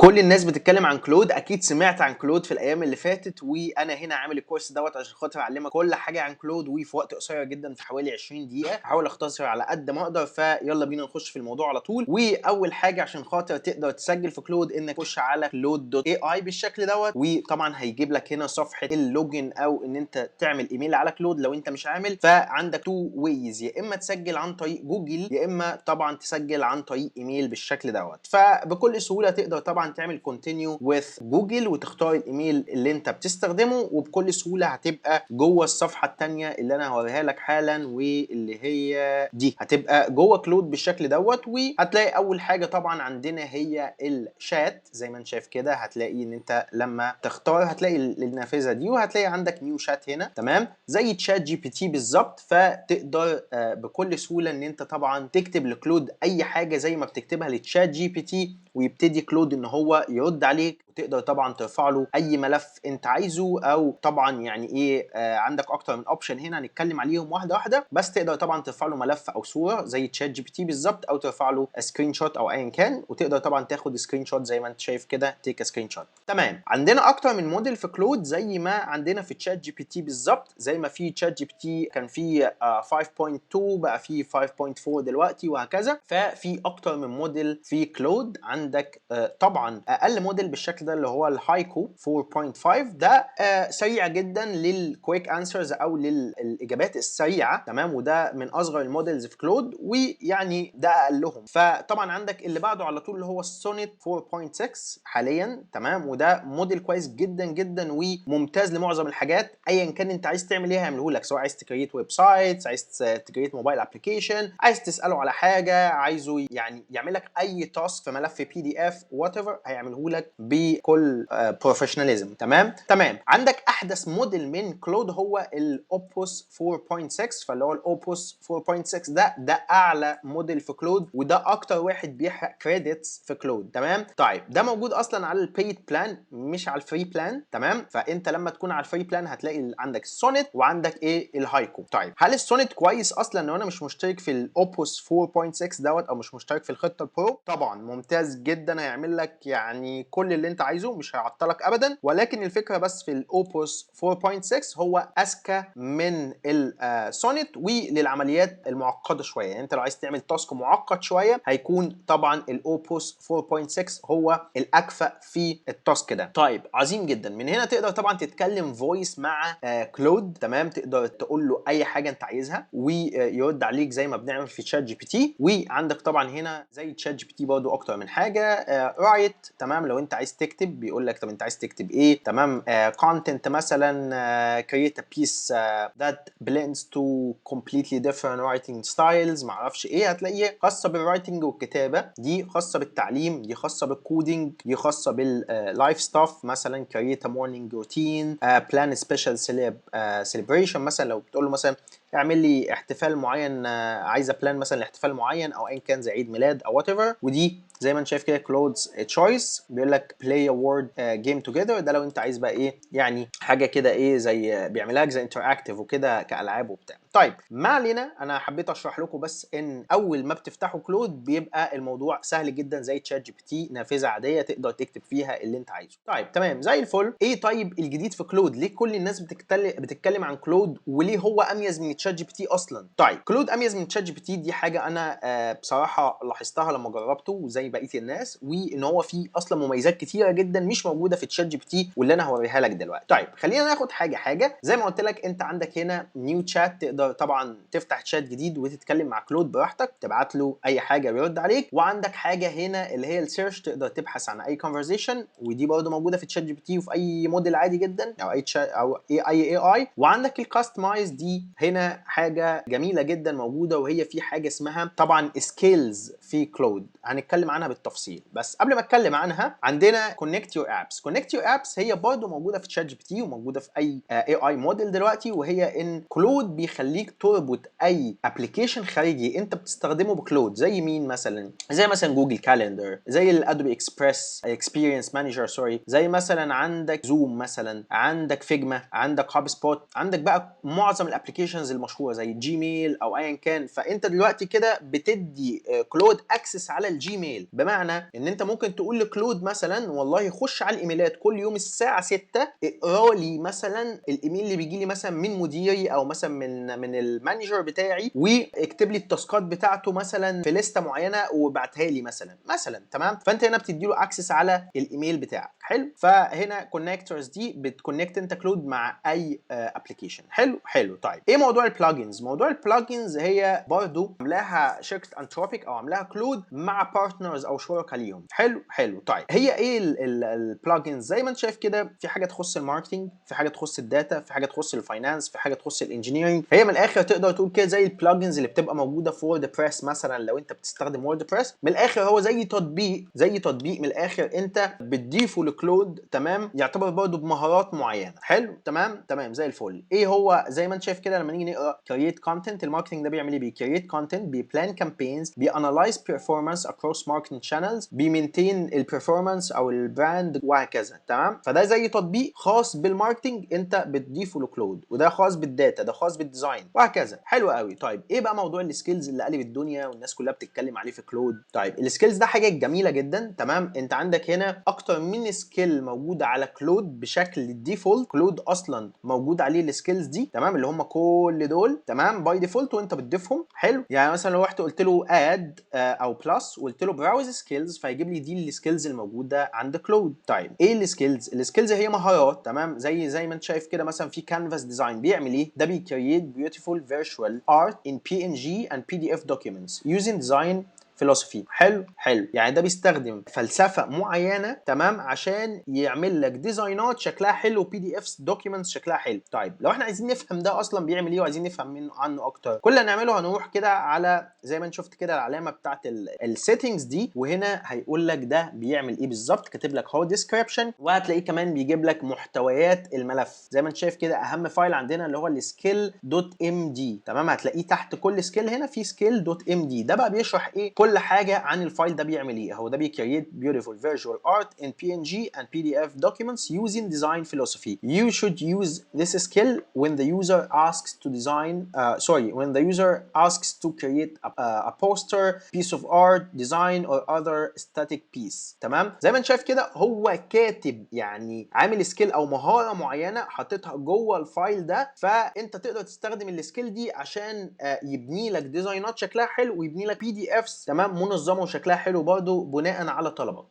كل الناس بتتكلم عن كلود، اكيد سمعت عن كلود في الايام اللي فاتت، وانا هنا عامل الكورس دوت عشان خاطر اعلمك كل حاجه عن كلود وفي وقت قصير جدا في حوالي 20 دقيقه. هحاول اختصر على قد ما اقدر، فيلا بينا نخش في الموضوع على طول. واول حاجه عشان خاطر تقدر تسجل في كلود انك تخش على cloud.ai بالشكل دوت، وطبعا هيجيب لك هنا صفحه اللوجن او ان انت تعمل ايميل على كلود. لو انت مش عامل فعندك تو ويز، يا اما تسجل عن طريق جوجل يا اما طبعا تسجل عن طريق ايميل بالشكل دوت. فبكل سهوله تقدر طبعا تعمل كونتينيو وذ جوجل وتختار الايميل اللي انت بتستخدمه، وبكل سهوله هتبقى جوه الصفحه الثانيه اللي انا هوريها لك حالا، واللي هي دي هتبقى جوه كلود بالشكل دوت. وهتلاقي اول حاجه طبعا عندنا هي الشات، زي ما انت شايف كده هتلاقي ان انت لما تختار هتلاقي النافذه دي، وهتلاقي عندك نيو شات هنا، تمام، زي تشات جي بي تي بالظبط. فتقدر بكل سهوله ان انت طبعا تكتب لكلود اي حاجه زي ما بتكتبها لتشات جي بي تي، ويبتدي كلود ان هو يرد عليك. وتقدر طبعا ترفع له اي ملف انت عايزه، او طبعا يعني ايه عندك اكتر من اوبشن هنا هنتكلم عليهم واحده واحده. بس تقدر طبعا ترفع له ملف او صوره زي تشات جي بي تي بالظبط، او ترفع له سكرين شوت او ايا كان، وتقدر طبعا تاخد سكرين شوت زي ما انت شايف كده، تيك سكرين شوت. تمام، عندنا اكتر من موديل في كلود زي ما عندنا في تشات جي بي تي بالظبط. زي ما في تشات جي بي تي كان في 5.2 بقى في 5.4 دلوقتي وهكذا. ففي اكتر من موديل في كلود. عندك طبعا اقل موديل بالشكل ده اللي هو الهايكو 4.5، ده سريع جدا للكويك انسرز او للاجابات السريعه، تمام، وده من اصغر الموديلز في كلود، ويعني ده اقلهم. فطبعا عندك اللي بعده على طول اللي هو السونيت 4.6 حاليا، تمام، وده موديل كويس جدا جدا وممتاز لمعظم الحاجات. ايا كان انت عايز تعمل ايه هيعمله لك، سواء عايز تكريت ويب سايتس، عايز تكريت موبايل ابلكيشن، عايز تساله على حاجه، عايزه يعني يعمل لك اي تاسك في ملف بي دي اف وات ايفر، هيعمله لك بكل بروفيشناليزم. تمام. عندك احدث موديل من كلود هو الاوبوس 4.6، فاللي هو الاوبوس 4.6 ده اعلى موديل في كلود، وده اكتر واحد بيحرق كريدتس في كلود. تمام. طيب ده موجود اصلا على البيد بلان مش على الفري بلان، تمام. فانت لما تكون على الفري بلان هتلاقي عندك السونيت وعندك ايه الهايكو. طيب هل السونيت كويس اصلا لو انا مش مشترك في الاوبوس 4.6 دوت، او مش مشترك في الخطه البرو؟ طبعا ممتاز جدا، هيعمل لك يعني كل اللي انت عايزه، مش هيعطلك ابدا. ولكن الفكره بس في الاوبوس 4.6 هو اذكى من السونيت وللعمليات المعقده شويه. يعني انت لو عايز تعمل تاسك معقد شويه هيكون طبعا الاوبوس 4.6 هو الاكفأ في التاسك ده. طيب عظيم جدا. من هنا تقدر طبعا تتكلم فويس مع كلود، تمام، تقدر تقول له اي حاجه انت عايزها ويرد عليك زي ما بنعمل في تشات جي بي تي. وعندك طبعا هنا زي تشات جي بي تي برضه اكتر من حاجه، رايت، تمام، لو انت عايز تكتب بيقول لك طب انت عايز تكتب ايه، تمام، كونتنت مثلا create a piece that blends to completely different writing styles، معرفش ايه، هتلاقيه خاصه بالرايتنج والكتابه، دي خاصه بالتعليم، دي خاصه بالكودينج، دي خاصه باللايف ستاف، مثلا create a morning routine، plan a special celebration. مثلا لو بتقول له مثلا اعمل لي احتفال معين، عايزه بلان مثلا لاحتفال معين او ايا كان زي عيد ميلاد او وات ايفر. ودي زي ما انت شايف كده كلودز تشويس، بيقول لك بلاي ا وورد جيم توجذر، ده لو انت عايز بقى ايه يعني حاجه كده ايه زي بيعملها لك زي انتراكتيف وكده كالعاب وبتاع. طيب ما علينا، انا حبيت اشرح لكم بس ان اول ما بتفتحوا كلود بيبقى الموضوع سهل جدا زي تشات جي بي تي، نافذه عاديه تقدر تكتب فيها اللي انت عايزه. طيب تمام زي الفل. ايه طيب الجديد في كلود؟ ليه كل الناس بتتكلم عن كلود، وليه هو اميز من تشات جي بي تي اصلا؟ طيب كلود اميز من تشات جي بي تي، دي حاجه انا بصراحه لاحظتها لما جربته زي بقيه الناس، وان هو فيه اصلا مميزات كتيره جدا مش موجوده في تشات جي بي تي واللي انا هوريها لك دلوقتي. طيب خلينا ناخد حاجه زي ما قلت لك. انت عندك هنا نيو شات، تقدر طبعا تفتح شات جديد وتتكلم مع كلود براحتك، تبعت له اي حاجه بيرد عليك. وعندك حاجه هنا اللي هي السيرش، تقدر تبحث عن اي كونفرزيشن، ودي برضه موجوده في تشات جي بي تي وفي اي موديل عادي جدا او اي تشات او اي اي. وعندك الكاستمايز، دي هنا حاجه جميله جدا موجوده، وهي في حاجه اسمها طبعا سكيلز في كلود، هنتكلم عنها بالتفصيل. بس قبل ما اتكلم عنها عندنا كونكت يور ابس. كونكت يور ابس هي برضه موجوده في تشات جي بي تي وموجوده في اي اي موديل دلوقتي، وهي ان كلود بيخليك بتخليك تربط اي ابلكيشن خارجي انت بتستخدمه بكلود. زي مين مثلا؟ زي مثلا جوجل كالندر، زي الادوبي اكسبيرينس مانجر سوري، زي مثلا عندك زوم مثلا، عندك فيجما، عندك هاب سبوت، عندك بقى معظم الابلكيشنز المشهوره زي جيميل او ايا كان. فانت دلوقتي كده بتدي كلود اكسس على الجيميل، بمعنى ان انت ممكن تقول لكلود مثلا والله خش على الايميلات كل يوم الساعه 6 اقرا لي مثلا الايميل اللي بيجي لي مثلا من مديري او مثلا من المانجر بتاعي، واكتب لي التاسكات بتاعته مثلا في لسته معينه وابعتها لي مثلا تمام. فانت هنا بتدي له اكسس على الايميل بتاعك. حلو. فهنا كونكتورز دي بتكونكت انت كلود مع اي ابلكيشن. حلو. طيب ايه موضوع البلجنز؟ موضوع البلجنز هي برضو عاملاها شركه انتروبيك او عاملاها كلود مع بارتنرز او شركاء ليهم. حلو. طيب هي ايه البلجنز؟ زي ما انت شايف كده، في حاجه تخص الماركتنج، في حاجه تخص الداتا، في حاجه تخص الفاينانس، في حاجه تخص الانجينيرنج. هي من الاخر تقدر تقول كده زي البلجنز اللي بتبقى موجوده في وورد بريس مثلا. لو انت بتستخدم وورد بريس، من الاخر هو زي تطبيق من الاخر انت بتضيفه لكلود، تمام، يعتبر برضه بمهارات معينه. حلو. تمام زي الفل. ايه هو؟ زي ما انت شايف كده لما نيجي نقرا كرييت كونتنت، الماركتنج ده بيعمل ايه؟ بيكرييت كونتنت، بيبلان كامبينز، بيانالايز بيرفورمانس اكروس ماركتنج شانلز، بيمينتين البرفورمانس او البراند وهكذا. تمام. فده زي تطبيق خاص بالماركتنج انت بتضيفه لكلود، وده خاص بالداتا، ده خاص بالديزاين وهكذا. حلو قوي. طيب ايه بقى موضوع السكيلز اللي قلب الدنيا والناس كلها بتتكلم عليه في كلود؟ طيب السكيلز ده حاجه جميله جدا. تمام. انت عندك هنا اكتر من سكيل موجوده على كلود بشكل الديفولت. كلود اصلا موجود عليه السكيلز دي، تمام، اللي هم كل دول، تمام، باي ديفولت وانت بتضيفهم. حلو. يعني مثلا لو رحت قلت له اد او بلس وقلت له براوز سكيلز، فيجيب لي دي السكيلز الموجوده عند كلود. طيب ايه السكيلز؟ السكيلز هي مهارات، تمام، زي ما انت شايف كده مثلا في كانفاس ديزاين بيعمل ايه؟ ده بيكرييت بيوتيفول فيرتشوال ارت ان بي ان جي اند بي دي اف دوكيومنتس يوزنج ديزاين فيلوسفي. حلو. يعني ده بيستخدم فلسفه معينه، تمام، عشان يعمل لك ديزاينات شكلها حلو، بي دي افس دوكيومنتس شكلها حلو. طيب لو احنا عايزين نفهم ده اصلا بيعمل ايه وعايزين نفهم عنه اكتر، كل اللي هنعمله هنروح كده على زي ما انت شفت كده العلامه بتاعت السيتنجز دي، وهنا هيقول لك ده بيعمل ايه بالظبط. كاتب لك هو ديسكريبشن، وهتلاقيه كمان بيجيب لك محتويات الملف. زي ما انت شايف كده اهم فايل عندنا اللي هو السكيل دوت ام دي، تمام. هتلاقيه تحت كل سكيل هنا في سكيل دوت ام دي. ده بقى بيشرح ايه كل حاجه عن الفايل ده بيعمل ايه. هو ده بيكريت beautiful visual art in PNG and PDF documents using design philosophy. You should use this skill when the user asks to when the user asks to create a poster, piece of art, design or other static piece. تمام. زي ما انت شايف كده هو كاتب يعني عامل سكيل او مهاره معينه حاططها جوه الفايل ده، فانت تقدر تستخدم السكيل دي عشان يبني لك ديزاينات شكلها حلو، ويبني لك بي دي افس، تمام، منظمه وشكلها حلو برضه بناء على طلبك.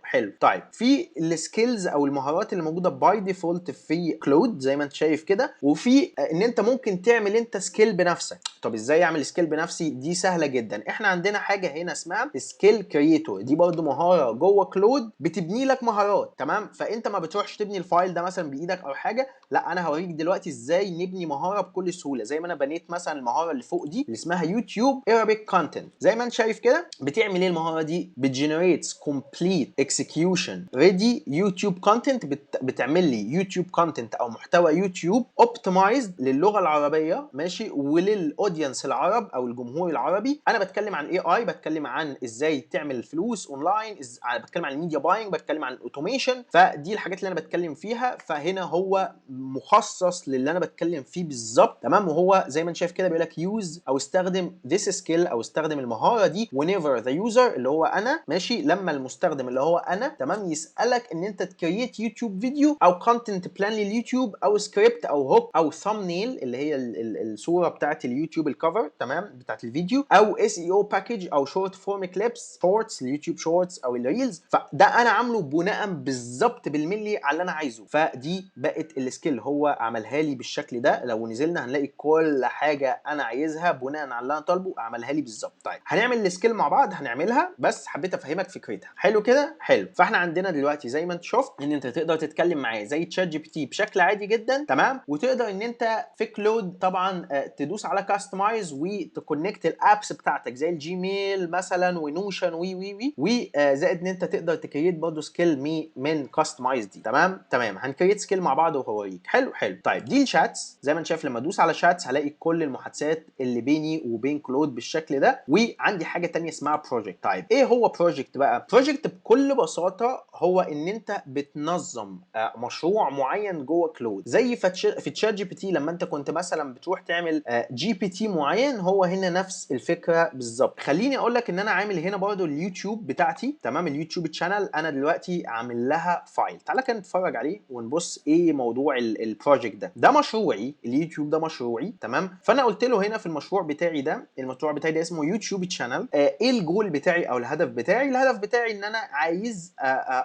حلو. طيب في السكيلز او المهارات اللي موجوده باي ديفولت في كلود زي ما انت شايف كده، وفي ان انت ممكن تعمل انت سكيل بنفسك. طب ازاي اعمل سكيل بنفسي؟ دي سهله جدا. احنا عندنا حاجه هنا اسمها سكيل كرييتور، دي برضه مهاره جوه كلود بتبني لك مهارات، تمام. فانت ما بتروحش تبني الفايل ده مثلا بايدك او حاجه، لا انا هوريك دلوقتي ازاي نبني مهاره بكل سهوله. زي ما انا بنيت مثلا المهاره اللي فوق دي اللي اسمها يوتيوب Arabic content. زي ما انت شايف كده بتعمل ايه المهاره دي؟ بتجنريتس كومبليت اكسكيوشن ريدي يوتيوب كونتنت. بتعمل لي يوتيوب كونتنت او محتوى يوتيوب اوبتمايزد للغه العربيه، ماشي، وللاودينس العرب او الجمهور العربي. انا بتكلم عن اي بتكلم عن ازاي تعمل فلوس اونلاين، بتكلم عن الميديا باينج، بتكلم عن الاوتوميشن. فدي الحاجات اللي انا بتكلم فيها. فهنا هو مخصص للي انا بتكلم فيه بالظبط، تمام. وهو زي ما انت شايف كده بيقول لك يوز او استخدم this skill او استخدم المهاره دي whenever the user اللي هو انا، ماشي، لما المستخدم اللي هو انا، تمام، يسالك ان انت تكريت يوتيوب فيديو او كونتنت بلان لليوتيوب او سكريبت او هوك او ثامبنيل اللي هي الصوره بتاعت اليوتيوب الكفر، تمام، بتاعت الفيديو، او اس اي او باكج او شورت فورم كليبس شورتس اليوتيوب شورتس او الريلز. فده انا عامله بناء بالظبط بالملي على اللي انا عايزه. فدي بقت السكيل هو عملها لي بالشكل ده. لو نزلنا هنلاقي كل حاجه انا عايزها بناء على اللي انا طالبه عملها لي بالظبط. طيب هنعمل السكيل سكيل مع بعض هنعملها، بس حبيت افهمك فكرتها. حلو كده؟ حلو. فاحنا عندنا دلوقتي زي ما انت شفت ان انت تقدر تتكلم معاه زي تشات جي بي تي بشكل عادي جدا، تمام، وتقدر ان انت في كلود طبعا تدوس على كاستمايز وتكونكت الابس بتاعتك زي الجيميل مثلا ونوشن وي وزائد ان انت تقدر تكريت برضه سكيل من كاستمايز دي. تمام تمام، هنكريت سكيل مع بعض وهوريك. حلو حلو. طيب دي الشاتس زي ما انت شايف، لما ادوس على شاتس هلاقي كل المحادثات اللي بيني وبين كلود بالشكل ده. وعندي حاجه ثانيه اسمها بروجكت. طيب ايه هو بروجكت بقى؟ بروجكت بكل بساطه هو ان انت بتنظم مشروع معين جوه كلود، زي في تشات جي بي تي لما انت كنت مثلا بتروح تعمل جي بي تي معين، هو هنا نفس الفكره بالظبط. خليني اقول لك ان انا عامل هنا برضو اليوتيوب بتاعتي، تمام، اليوتيوب تشانل انا دلوقتي عامل لها فايل. تعالى كده نتفرج عليه ونبص ايه موضوع البروجكت ده مشروعي، اليوتيوب ده مشروعي، تمام. فانا قلت له هنا في المشروع بتاعي ده، المشروع بتاعي ده اسمه يوتيوب تشانل. ايه الجول بتاعي او الهدف بتاعي؟ الهدف بتاعي ان انا عايز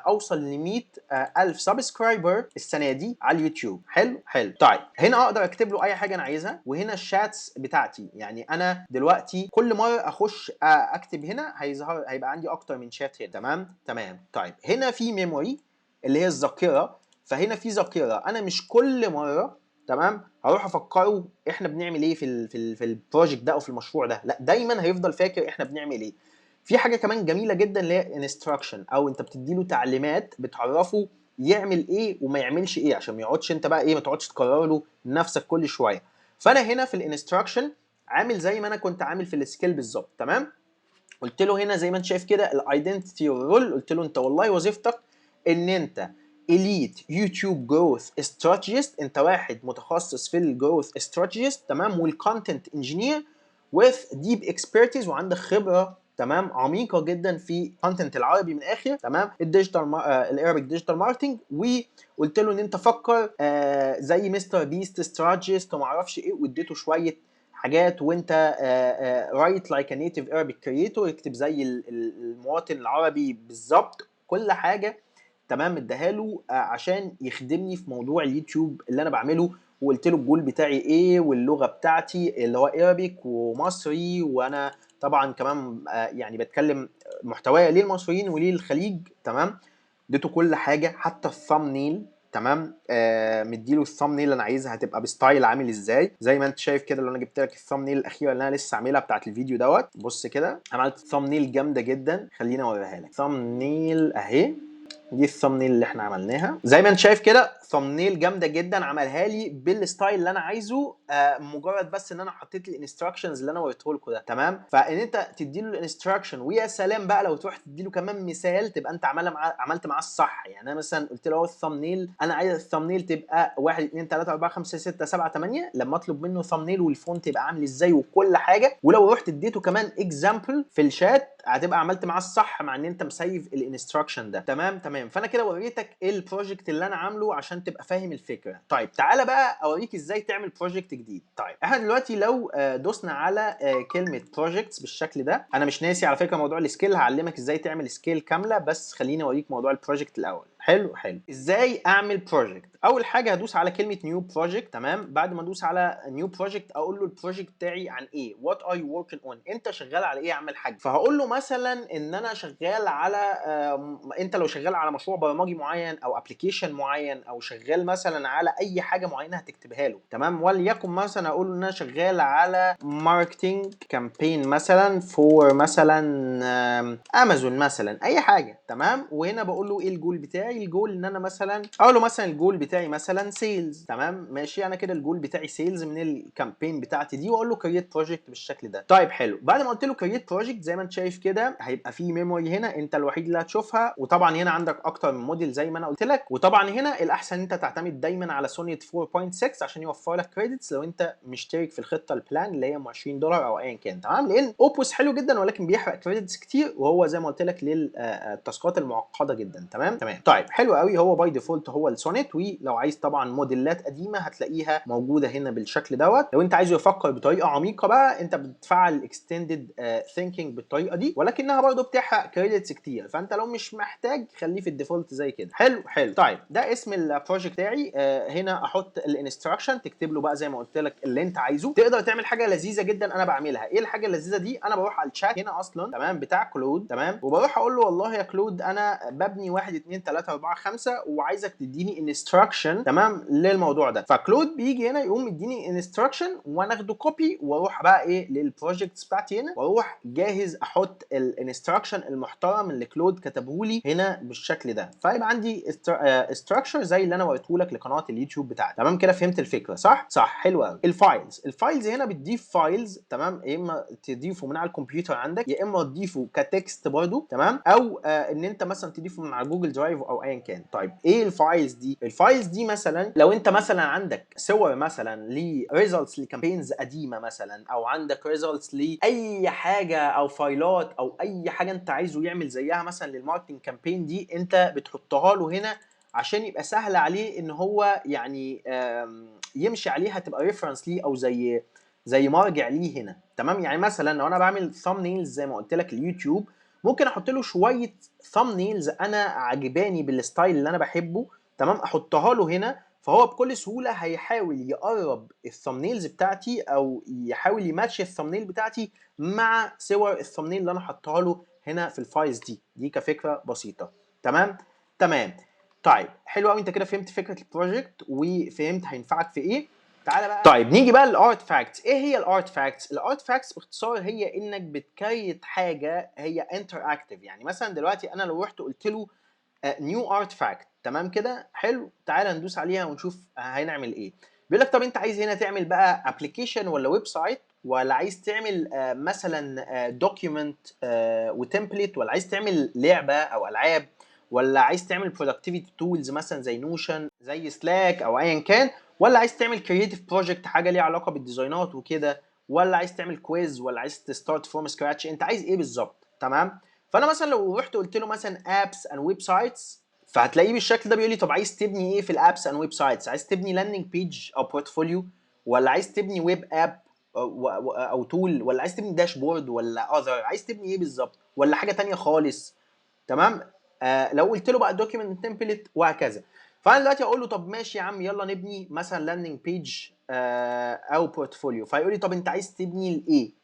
اوصل ل 100,000 سبسكرايبر السنه دي على اليوتيوب. حلو حلو. طيب هنا اقدر اكتب له اي حاجه انا عايزها، وهنا الشاتس بتاعتي، يعني انا دلوقتي كل مره اخش اكتب هنا هيبقى عندي اكتر من شات هنا. تمام تمام. طيب هنا في ميموري اللي هي الذاكره، فهنا في ذاكره انا مش كل مره، تمام، هروح افكره احنا بنعمل ايه في البروجكت ده او في المشروع ده، لا دايما هيفضل فاكر احنا بنعمل ايه. في حاجه كمان جميله جدا اللي هي انستراكشن، او انت بتديله تعليمات بتعرفه يعمل ايه وما يعملش ايه، عشان ما يقعدش انت بقى ايه، ما تقعدش تكرر له نفسك كل شويه. فانا هنا في الانستراكشن عامل زي ما انا كنت عامل في السكيل بالظبط، تمام. قلت له هنا زي ما انت شايف كده الايدنتيتي والرول، قلت له انت والله وظيفتك ان انت elite يوتيوب جروث استراتيجيست، انت واحد متخصص في الجروث استراتيجيست، تمام، والكونتنت انجينير with deep expertise، وعندك خبره، تمام، عميقه جدا في كونتنت العربي من الاخر، تمام، الديجيتال الارابيك ديجيتال ماركتنج. وقلت له ان انت فكر زي مستر بيست استراتيجيست وما اعرفش ايه، واديته شويه حاجات، وانت رايت لايك ا نيتيف Arabic كريتور، اكتب زي المواطن العربي بالظبط، كل حاجه، تمام، اداها له عشان يخدمني في موضوع اليوتيوب اللي انا بعمله. وقلت له الجول بتاعي ايه واللغه بتاعتي اللي هو Arabic ومصري، وانا طبعا كمان يعني بتكلم محتوايا ليه المصريين وليه الخليج، تمام. اديته كل حاجه حتى الثامنيل، تمام. مديله الثامنيل انا عايزها هتبقى بستايل عامل ازاي، زي ما انت شايف كده. اللي انا جبت لك الثامنيل الاخيره اللي انا لسه عاملها بتاعت الفيديو دوت، بص كده عملت ثامنيل جامده جدا. خليني اوريها لك. ثامنيل اهي، دي الثامنيل اللي احنا عملناها زي ما انت شايف كده، ثامنيل جامده جدا، عملها لي بالستايل اللي انا عايزه. مجرد بس ان انا حطيت الانستراكشنز اللي انا وريته لكم ده، تمام. فان انت تدي له الانستراكشن، ويا سلام بقى لو تروح تدي له كمان مثال تبقى انت عملت معاه الصح. يعني انا مثلا قلت له اهو الثامنيل، انا عايز الثامنيل تبقى 1 2 3 4 5 6 7 8، لما اطلب منه ثامنيل والفونت يبقى عامل ازاي وكل حاجه. ولو رحت اديته كمان اكزامبل في الشات هتبقى عملت معاه الصح، مع ان انت مسيف الانستراكشن ده، تمام تمام. فانا كده وريتك ايه البروجكت اللي انا عامله عشان تبقى فاهم الفكره. طيب تعالى بقى اوريك ازاي تعمل بروجكت جديد. طيب احنا دلوقتي لو دوسنا على كلمه بروجكتس بالشكل ده، انا مش ناسي على فكره موضوع السكيل، هعلمك ازاي تعمل سكيل كامله، بس خليني اوريك موضوع البروجكت الاول. حلو حلو. ازاي اعمل بروجكت؟ اول حاجه هدوس على كلمه نيو بروجكت، تمام. بعد ما ادوس على نيو بروجكت اقول له البروجكت بتاعي عن ايه، وات ار يو وركينج اون، انت شغال على ايه يا عم الحاج. فهقول له مثلا ان انا شغال على انت لو شغال على مشروع برمجي معين او ابلكيشن معين، او شغال مثلا على اي حاجه معينه هتكتبها له، تمام. وليكن مثلا اقول له ان انا شغال على ماركتنج كامبين مثلا فور مثلا امازون مثلا، اي حاجه، تمام. وهنا بقول له ايه الجول بتاعي. الجول ان انا مثلا اقول له مثلا الجول بتاعي مثلا سيلز، تمام، ماشي. انا كده الجول بتاعي سيلز من الكامبين بتاعتي دي، واقول له كرييت بروجكت بالشكل ده. طيب حلو. بعد ما قلت له كرييت بروجكت زي ما انت شايف كده، هيبقى في ميموري هنا انت الوحيد اللي هتشوفها، وطبعا هنا عندك اكتر من موديل زي ما انا قلت لك. وطبعا هنا الاحسن انت تعتمد دايما على سونيت 4.6 عشان يوفر لك كريدتس لو انت مشترك في الخطه البلان اللي هي $20 او ايا كان، تمام. لان اوبوس حلو جدا ولكن بيحرق كريدتس كتير، وهو زي ما قلت لك للتاسكات المعقده جدا، تمام تمام. طيب حلو قوي. هو باي ديفولت هو السونيت، ولو عايز طبعا موديلات قديمه هتلاقيها موجوده هنا بالشكل دوت. لو انت عايزه يفكر بطريقه عميقه بقى، انت بتفعل الاكستندد ثينكينج بالطريقه دي، ولكنها برضه بتحرق كريدتس كتير. فانت لو مش محتاج خليه في في الديفولت زي كده. حلو حلو. طيب ده اسم البروجكت بتاعي. هنا احط الانستراكشن، تكتب له بقى زي ما قلت لك اللي انت عايزه. تقدر تعمل حاجه لذيذه جدا انا بعملها. ايه الحاجه اللذيذه دي؟ انا بروح على الشات هنا اصلا تمام بتاع كلود تمام، وبروح اقول له والله يا كلود انا ببني 1 2 3 4 5 وعايزك تديني انستراكشن تمام للموضوع ده. فكلود بيجي هنا يقوم يديني انستراكشن وانا اخده كوبي واروح بقى ايه للبروجكتس بتاعتي هنا، واروح جاهز احط الانستراكشن المحترم اللي كلود كتبه لي هنا بالشكل ده. فيبقى عندي استراكشر زي اللي انا وريته لك لقناه اليوتيوب بتاعتي. تمام كده فهمت الفكره صح؟ صح حلو قوي. الفايلز هنا بتضيف فايلز تمام، يا اما تضيفه من على الكمبيوتر عندك يا اما تضيفه كتكست برضو تمام، او ان انت مثلا تضيفه من على جوجل درايف او ايا كان. طيب ايه الفايلز دي؟ الفايلز دي مثلا لو انت مثلا عندك صور مثلا لريزلتس لكامبينز قديمه مثلا، او عندك ريزلتس لاي حاجه او فايلات او اي حاجه انت عايزه يعمل زيها مثلا للماركتنج كامبين دي، انت بتحطها له هنا عشان يبقى سهل عليه ان هو يعني يمشي عليها، تبقى ريفرنس ليه او زي مرجع ليه هنا تمام. يعني مثلا لو انا بعمل ثامبنيلز زي ما قلت لك اليوتيوب، ممكن احط له شويه ثامبنيلز انا عجباني بالستايل اللي انا بحبه تمام، احطها له هنا، فهو بكل سهوله هيحاول يقرب الثامبنيلز بتاعتي او يحاول يماتش الثامبنيل بتاعتي مع صور الثامبنيل اللي انا حطها له هنا في الفايلز دي كفكره بسيطه. تمام. طيب حلو قوي، انت كده فهمت فكره البروجكت وفهمت هينفعك في ايه. تعالى بقى طيب نيجي بقى للارت فاكتس. ايه هي الارت فاكتس؟ الارت فاكتس باختصار هي انك بتكريت حاجه هي انتراكتيف. يعني مثلا دلوقتي انا لو رحت قلت له نيو ارت فاكت تمام كده حلو، تعالى ندوس عليها ونشوف هنعمل ايه. بيقول لك طب انت عايز هنا تعمل بقى ابلكيشن ولا ويب سايت، ولا عايز تعمل مثلا دوكيومنت وتمبلت، ولا عايز تعمل لعبه او العاب، ولا عايز تعمل productivity tools مثلا زي نوشن زي سلاك او ايا كان، ولا عايز تعمل creative project حاجه ليها علاقه بالديزاينات وكده، ولا عايز تعمل كويز، ولا عايز تستارت فروم سكراتش، انت عايز ايه بالظبط تمام. فانا مثلا لو رحت قلت له مثلا ابس اند ويب سايتس، فهتلاقيه بالشكل ده بيقول لي طب عايز تبني ايه في الابس اند ويب سايتس؟ عايز تبني لاندنج بيج او بورتفوليو، ولا عايز تبني ويب اب او تول، ولا عايز تبني داشبورد، ولا اذر، عايز تبني ايه بالظبط، ولا حاجه تانية خالص تمام. لو قلت له بقى دوكيمنت تمبلت وهكذا. فانا دلوقتي اقول له طب ماشي يا عم يلا نبني مثلا لاندنج بيج او بورتفوليو، فيقول لي طب انت عايز تبني لايه؟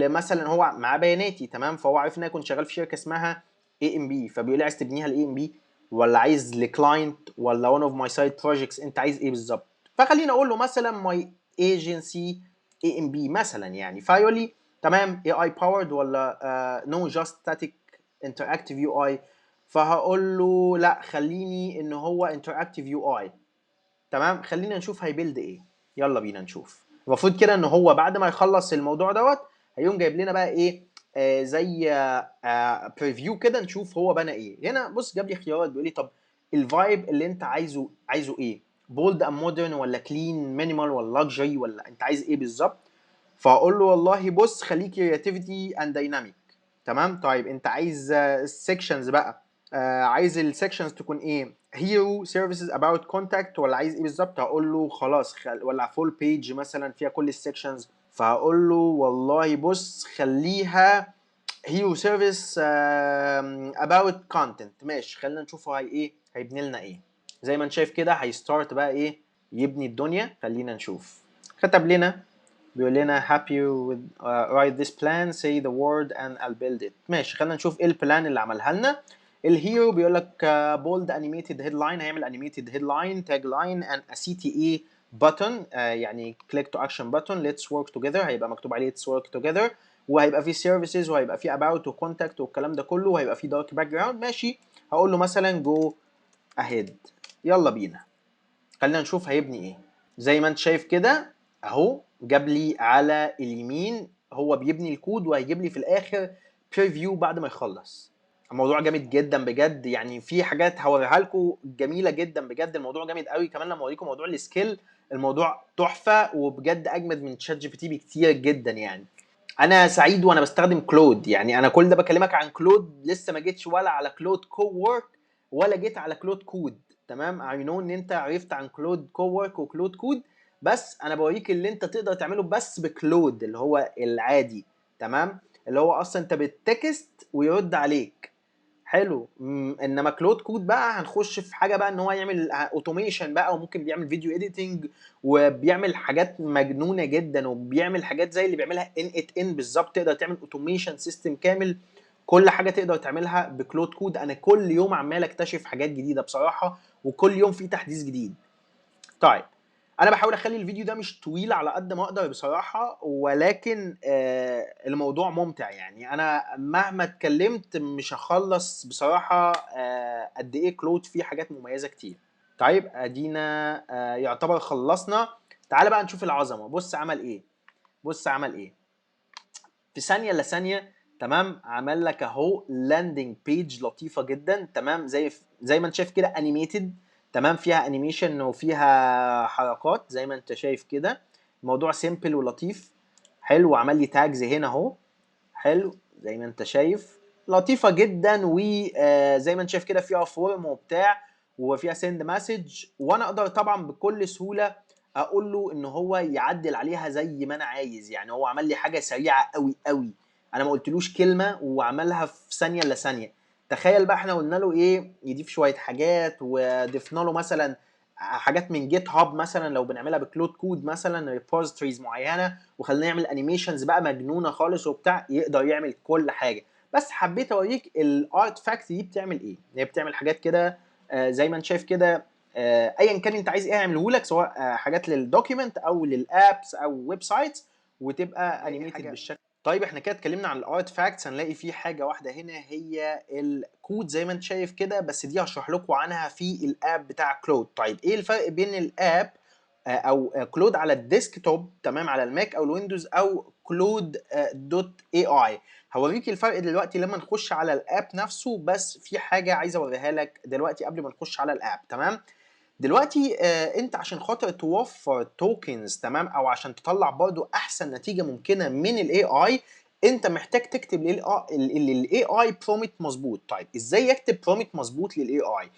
مثلا هو معاه بياناتي تمام، فهو عارف ان انا كنت شغال في شركه اسمها اي ام بي، فبيقول لي عايز تبنيها لاي ام بي، ولا عايز لكلاينت، ولا one of my side projects، انت عايز ايه بالظبط؟ فخلينا اقول له مثلا my agency اي ام بي مثلا يعني، فيقول لي تمام اي اي باورد ولا نو جاست ستاتيك انتراكتيف يو اي، فهقول له لا خليني ان هو انتراكتيف يو اي تمام. خلينا نشوف هيبيلد ايه، يلا بينا نشوف. المفروض كده ان هو بعد ما يخلص الموضوع دوت هيقوم جايب لنا بقى ايه زي بريفيو كده، نشوف هو بنى ايه. هنا بص جاب لي خيارات، بيقول لي طب الفايب اللي انت عايزه ايه؟ بولد ام مودرن، ولا كلين مينيمال، ولا لكجري، ولا انت عايز ايه بالظبط؟ فاقول له والله بص خليك كرياتيفيتي اند دايناميك تمام. طيب انت عايز السكشنز بقى، عايز السكشنز تكون ايه؟ هيرو سيرفيسز اباوت كونتاكت، ولا عايز ايه بالظبط؟ هقول له خلاص ولا فول بيج مثلا فيها كل السكشنز، فهقول له والله بص خليها هيرو سيرفيس اباوت كونتنت. ماشي خلينا نشوف هي ايه هيبني لنا ايه. زي ما انت شايف كده هيستارت بقى ايه يبني الدنيا. خلينا نشوف. كتب لنا بيقول لنا happy with write this plan say the word and I'll build it. ماشي خلينا نشوف ايه البلان اللي عملها لنا. الهيرو بيقول لك bold animated headline، هيعمل animated headline tagline and a CTA button يعني click to action button let's work together، هيبقى مكتوب عليه let's work together، وهيبقى فيه services وهيبقى فيه about وcontact والكلام ده كله، وهيبقى فيه dark background. ماشي هقول له مثلا go ahead يلا بينا. خلينا نشوف هيبني ايه. زي ما انت شايف كده اهو جاب لي على اليمين هو بيبني الكود، وهيجيب لي في الاخر بريفيو بعد ما يخلص. الموضوع جامد جدا بجد، يعني في حاجات هوريها لكم جميله جدا بجد. الموضوع جامد قوي. كمان لما اوريكم موضوع السكيل الموضوع تحفه وبجد اجمد من تشات جي بي تي بكتير جدا. يعني انا سعيد وانا بستخدم كلود، يعني انا كل ده بكلمك عن كلود، لسه ما جيتش ولا على كلود كو ورك ولا جيت على كلود كود تمام. اي نو ان انت عرفت عن كلود كو ورك وكلود كود، بس انا بوريك اللي انت تقدر تعمله بس بكلود اللي هو العادي تمام، اللي هو اصلا انت بتكست ويرد عليك حلو. انما كلود كود بقى هنخش في حاجه بقى ان هو يعمل اوتوميشن بقى، وممكن بيعمل فيديو اديتنج، وبيعمل حاجات مجنونه جدا، وبيعمل حاجات زي اللي بيعملها ان ات ان بالظبط. تقدر تعمل اوتوميشن سيستم كامل، كل حاجه تقدر تعملها بكلود كود. انا كل يوم عمال اكتشف حاجات جديده بصراحه، وكل يوم في تحديث جديد. طيب انا بحاول اخلي الفيديو ده مش طويل على قد ما اقدر بصراحه، ولكن الموضوع ممتع يعني. انا مهما اتكلمت مش هخلص بصراحه قد ايه كلود فيه حاجات مميزه كتير. طيب ادينا يعتبر خلصنا. تعال بقى نشوف العظمه. بص عمل ايه، بص عمل ايه في ثانيه الا ثانيه. تمام، عمل لك اهو لاندنج بيج لطيفه جدا. تمام، زي ما انت شايف كده انيميتد. تمام، فيها انيميشن وفيها حركات زي ما انت شايف كده. الموضوع سيمبل ولطيف. حلو، وعمل لي تاجز هنا اهو. حلو زي ما انت شايف، لطيفه جدا. وزي ما انت شايف كده فيها فورم وبتاع، وفيها سند مسج، وانا اقدر طبعا بكل سهوله اقول له ان هو يعدل عليها زي ما انا عايز. يعني هو عمل لي حاجه سريعه قوي قوي، انا ما قلتلوش كلمه وعملها في ثانيه الا ثانيه. تخيل بقى احنا قلنا له ايه، يضيف شويه حاجات، وضفنا له مثلا حاجات من جيت هاب مثلا لو بنعملها بكلود كود، مثلا ريبوزيتوريز معينه، وخلينا نعمل انيميشنز بقى مجنونه خالص وبتاع. يقدر يعمل كل حاجه. بس حبيت اوريك الارت فاكت دي بتعمل ايه. هي بتعمل حاجات كده زي ما انت شايف كده. ايا كان انت عايز ايه يعمله لك، سواء حاجات للدوكيمنت او للابس او ويب سايتس، وتبقى انيميتد بالشكل. طيب احنا كده اتكلمنا عن الارت فاكتس. هنلاقي في حاجه واحده هنا هي الكود زي ما انت شايف كده، بس دي هشرح لكم عنها في الاب بتاع كلود. طيب ايه الفرق بين الاب او كلود على الديسكتوب، تمام، على الماك او الويندوز، او كلود دوت اي اي؟ هوريك الفرق دلوقتي لما نخش على الاب نفسه. بس في حاجه عايز اوريها لك دلوقتي قبل ما نخش على الاب. تمام، دلوقتي انت عشان خاطر توفر توكنز، تمام، او عشان تطلع برضو احسن نتيجه ممكنه من الاي اي، انت محتاج تكتب للاي اي برومت مظبوط. طيب ازاي يكتب برومت مظبوط للاي اي؟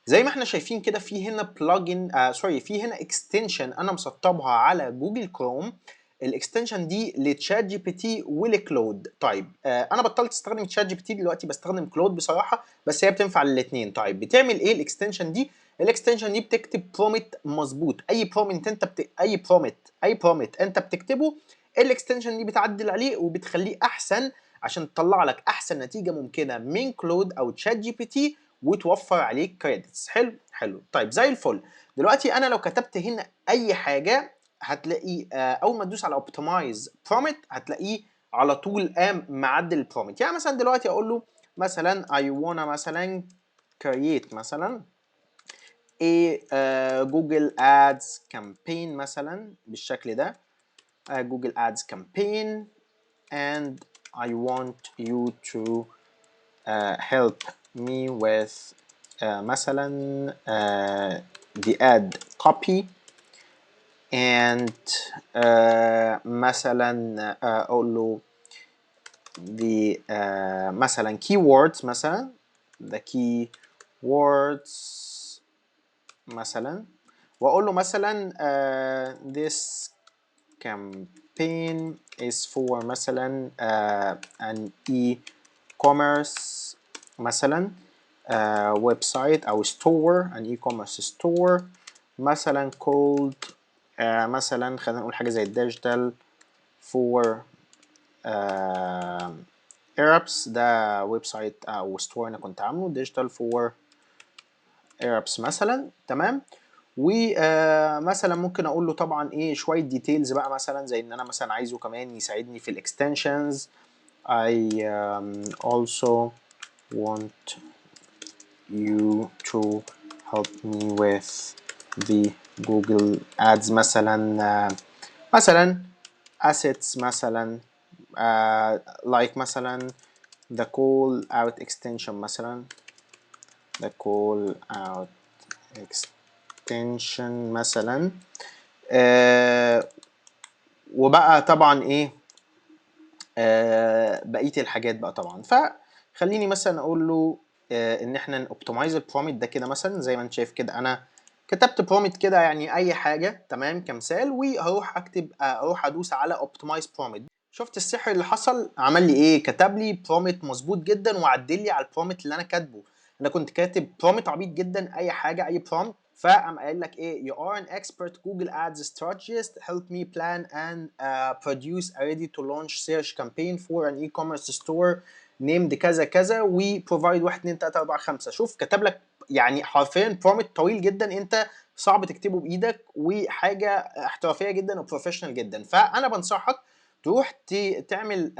زي ما احنا شايفين كده، في هنا بلجن في هنا اكستنشن انا مسطبها على جوجل كروم. الاكستنشن دي لتشات جي بي تي ولكلود. طيب انا بطلت استخدم تشات جي بي تي دلوقتي، بستخدم كلود بصراحه، بس هي بتنفع للاثنين. طيب بتعمل ايه الاكستنشن دي؟ الاكستنشن دي بتكتب برومت مظبوط. اي برومت انت بتكتبه، الاكستنشن دي بتعدل عليه وبتخليه احسن، عشان تطلع لك احسن نتيجه ممكنه من كلود او تشات جي بي تي، وتوفر عليك كريدتس. حلو حلو. طيب زي الفل. دلوقتي انا لو كتبت هنا اي حاجه، هتلاقي اول ما تدوس على اوبتمايز برومت هتلاقيه على طول قام معدل البرومت. يعني مثلا دلوقتي اقول له مثلا I wanna مثلا create مثلا جوجل ادز كامبين مثلا بالشكل ده. جوجل ادز كامبين and I want you to help me with مثلا the ad copy and مثلا اقول له the مثلا keywords مثلا the keywords مثلا، واقول له مثلا this campaign is for مثلا an e-commerce مثلا ويب سايت او ستور، an e-commerce store مثلا called مثلا خلينا نقول حاجه زي digital for Arabs. ده ويب سايت او ستور انا كنت عامله digital for Arabs مثلا. تمام، ومثلا ممكن اقول له طبعا ايه شويه ديتيلز بقى، مثلا زي ان انا مثلا عايزه كمان يساعدني في الاكستنشنز. I also want you to help me with the Google Ads مثلا مثلا assets مثلا like مثلا the call out extension مثلا the call out extension مثلا وبقى طبعا ايه بقيه الحاجات بقى طبعا. فخليني مثلا اقول له ان احنا اوبتمايز البرومت ده كده مثلا. زي ما انت شايف كده انا كتبت برومت كده يعني اي حاجه، تمام، كمثال، وهروح اكتب اروح ادوس على اوبتمايز برومت. شفت السحر اللي حصل؟ عمل لي ايه؟ كتب لي برومت مظبوط جدا وعدل لي على البرومت اللي انا كاتبه. انا كنت كاتب برومت عبيط جدا، اي حاجه اي برومت، فقام قايل لك ايه: you are an expert Google Ads strategist, help me plan and produce a ready to launch search campaign for an e-commerce store named كذا كذا و provide 1 2 3 4 5. شوف كتب لك يعني حرفيا برومت طويل جدا، انت صعب تكتبه بايدك، وحاجه احترافيه جدا وبروفيشنال جدا. فانا بنصحك تروح تعمل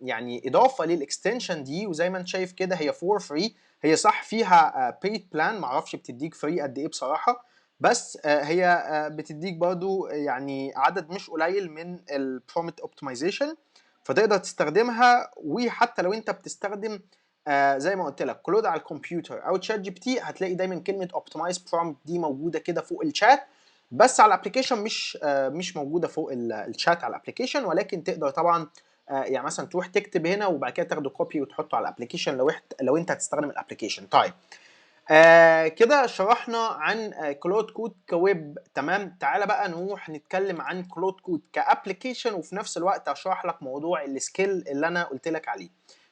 يعني اضافه للاكستنشن دي، وزي ما انت شايف كده هي فور فري. هي صح فيها بيد بلان، معرفش بتديك فري قد ايه بصراحه، بس هي بتديك برضو يعني عدد مش قليل من البرومت اوبتمايزيشن، فتقدر تستخدمها. وحتى لو انت بتستخدم زي ما قلت لك كلود على الكمبيوتر او تشات جي بي تي، هتلاقي دايما كلمه اوبتمايز برومت دي موجوده كده فوق الشات، بس على الابلكيشن مش موجوده فوق الشات على الابلكيشن. ولكن تقدر طبعا يعني مثلا تروح تكتب هنا وبعد كده تاخده كوبي وتحطه على الابلكيشن لو انت هتستخدم الابلكيشن. طيب كده شرحنا عن كلود كود كويب، تمام. تعالى بقى نروح نتكلم عن كلود كود كابلكيشن، وفي نفس الوقت اشرح لك موضوع السكيل اللي انا قلت لك عليه.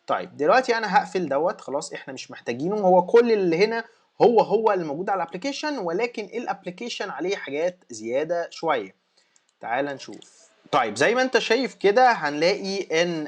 طيب دلوقتي انا هقفل دوت خلاص، احنا مش محتاجينه. هو كل اللي هنا هو اللي موجود على الابلكيشن، ولكن الابلكيشن عليه حاجات زياده شويه. تعال نشوف. طيب زي ما انت شايف كده هنلاقي ان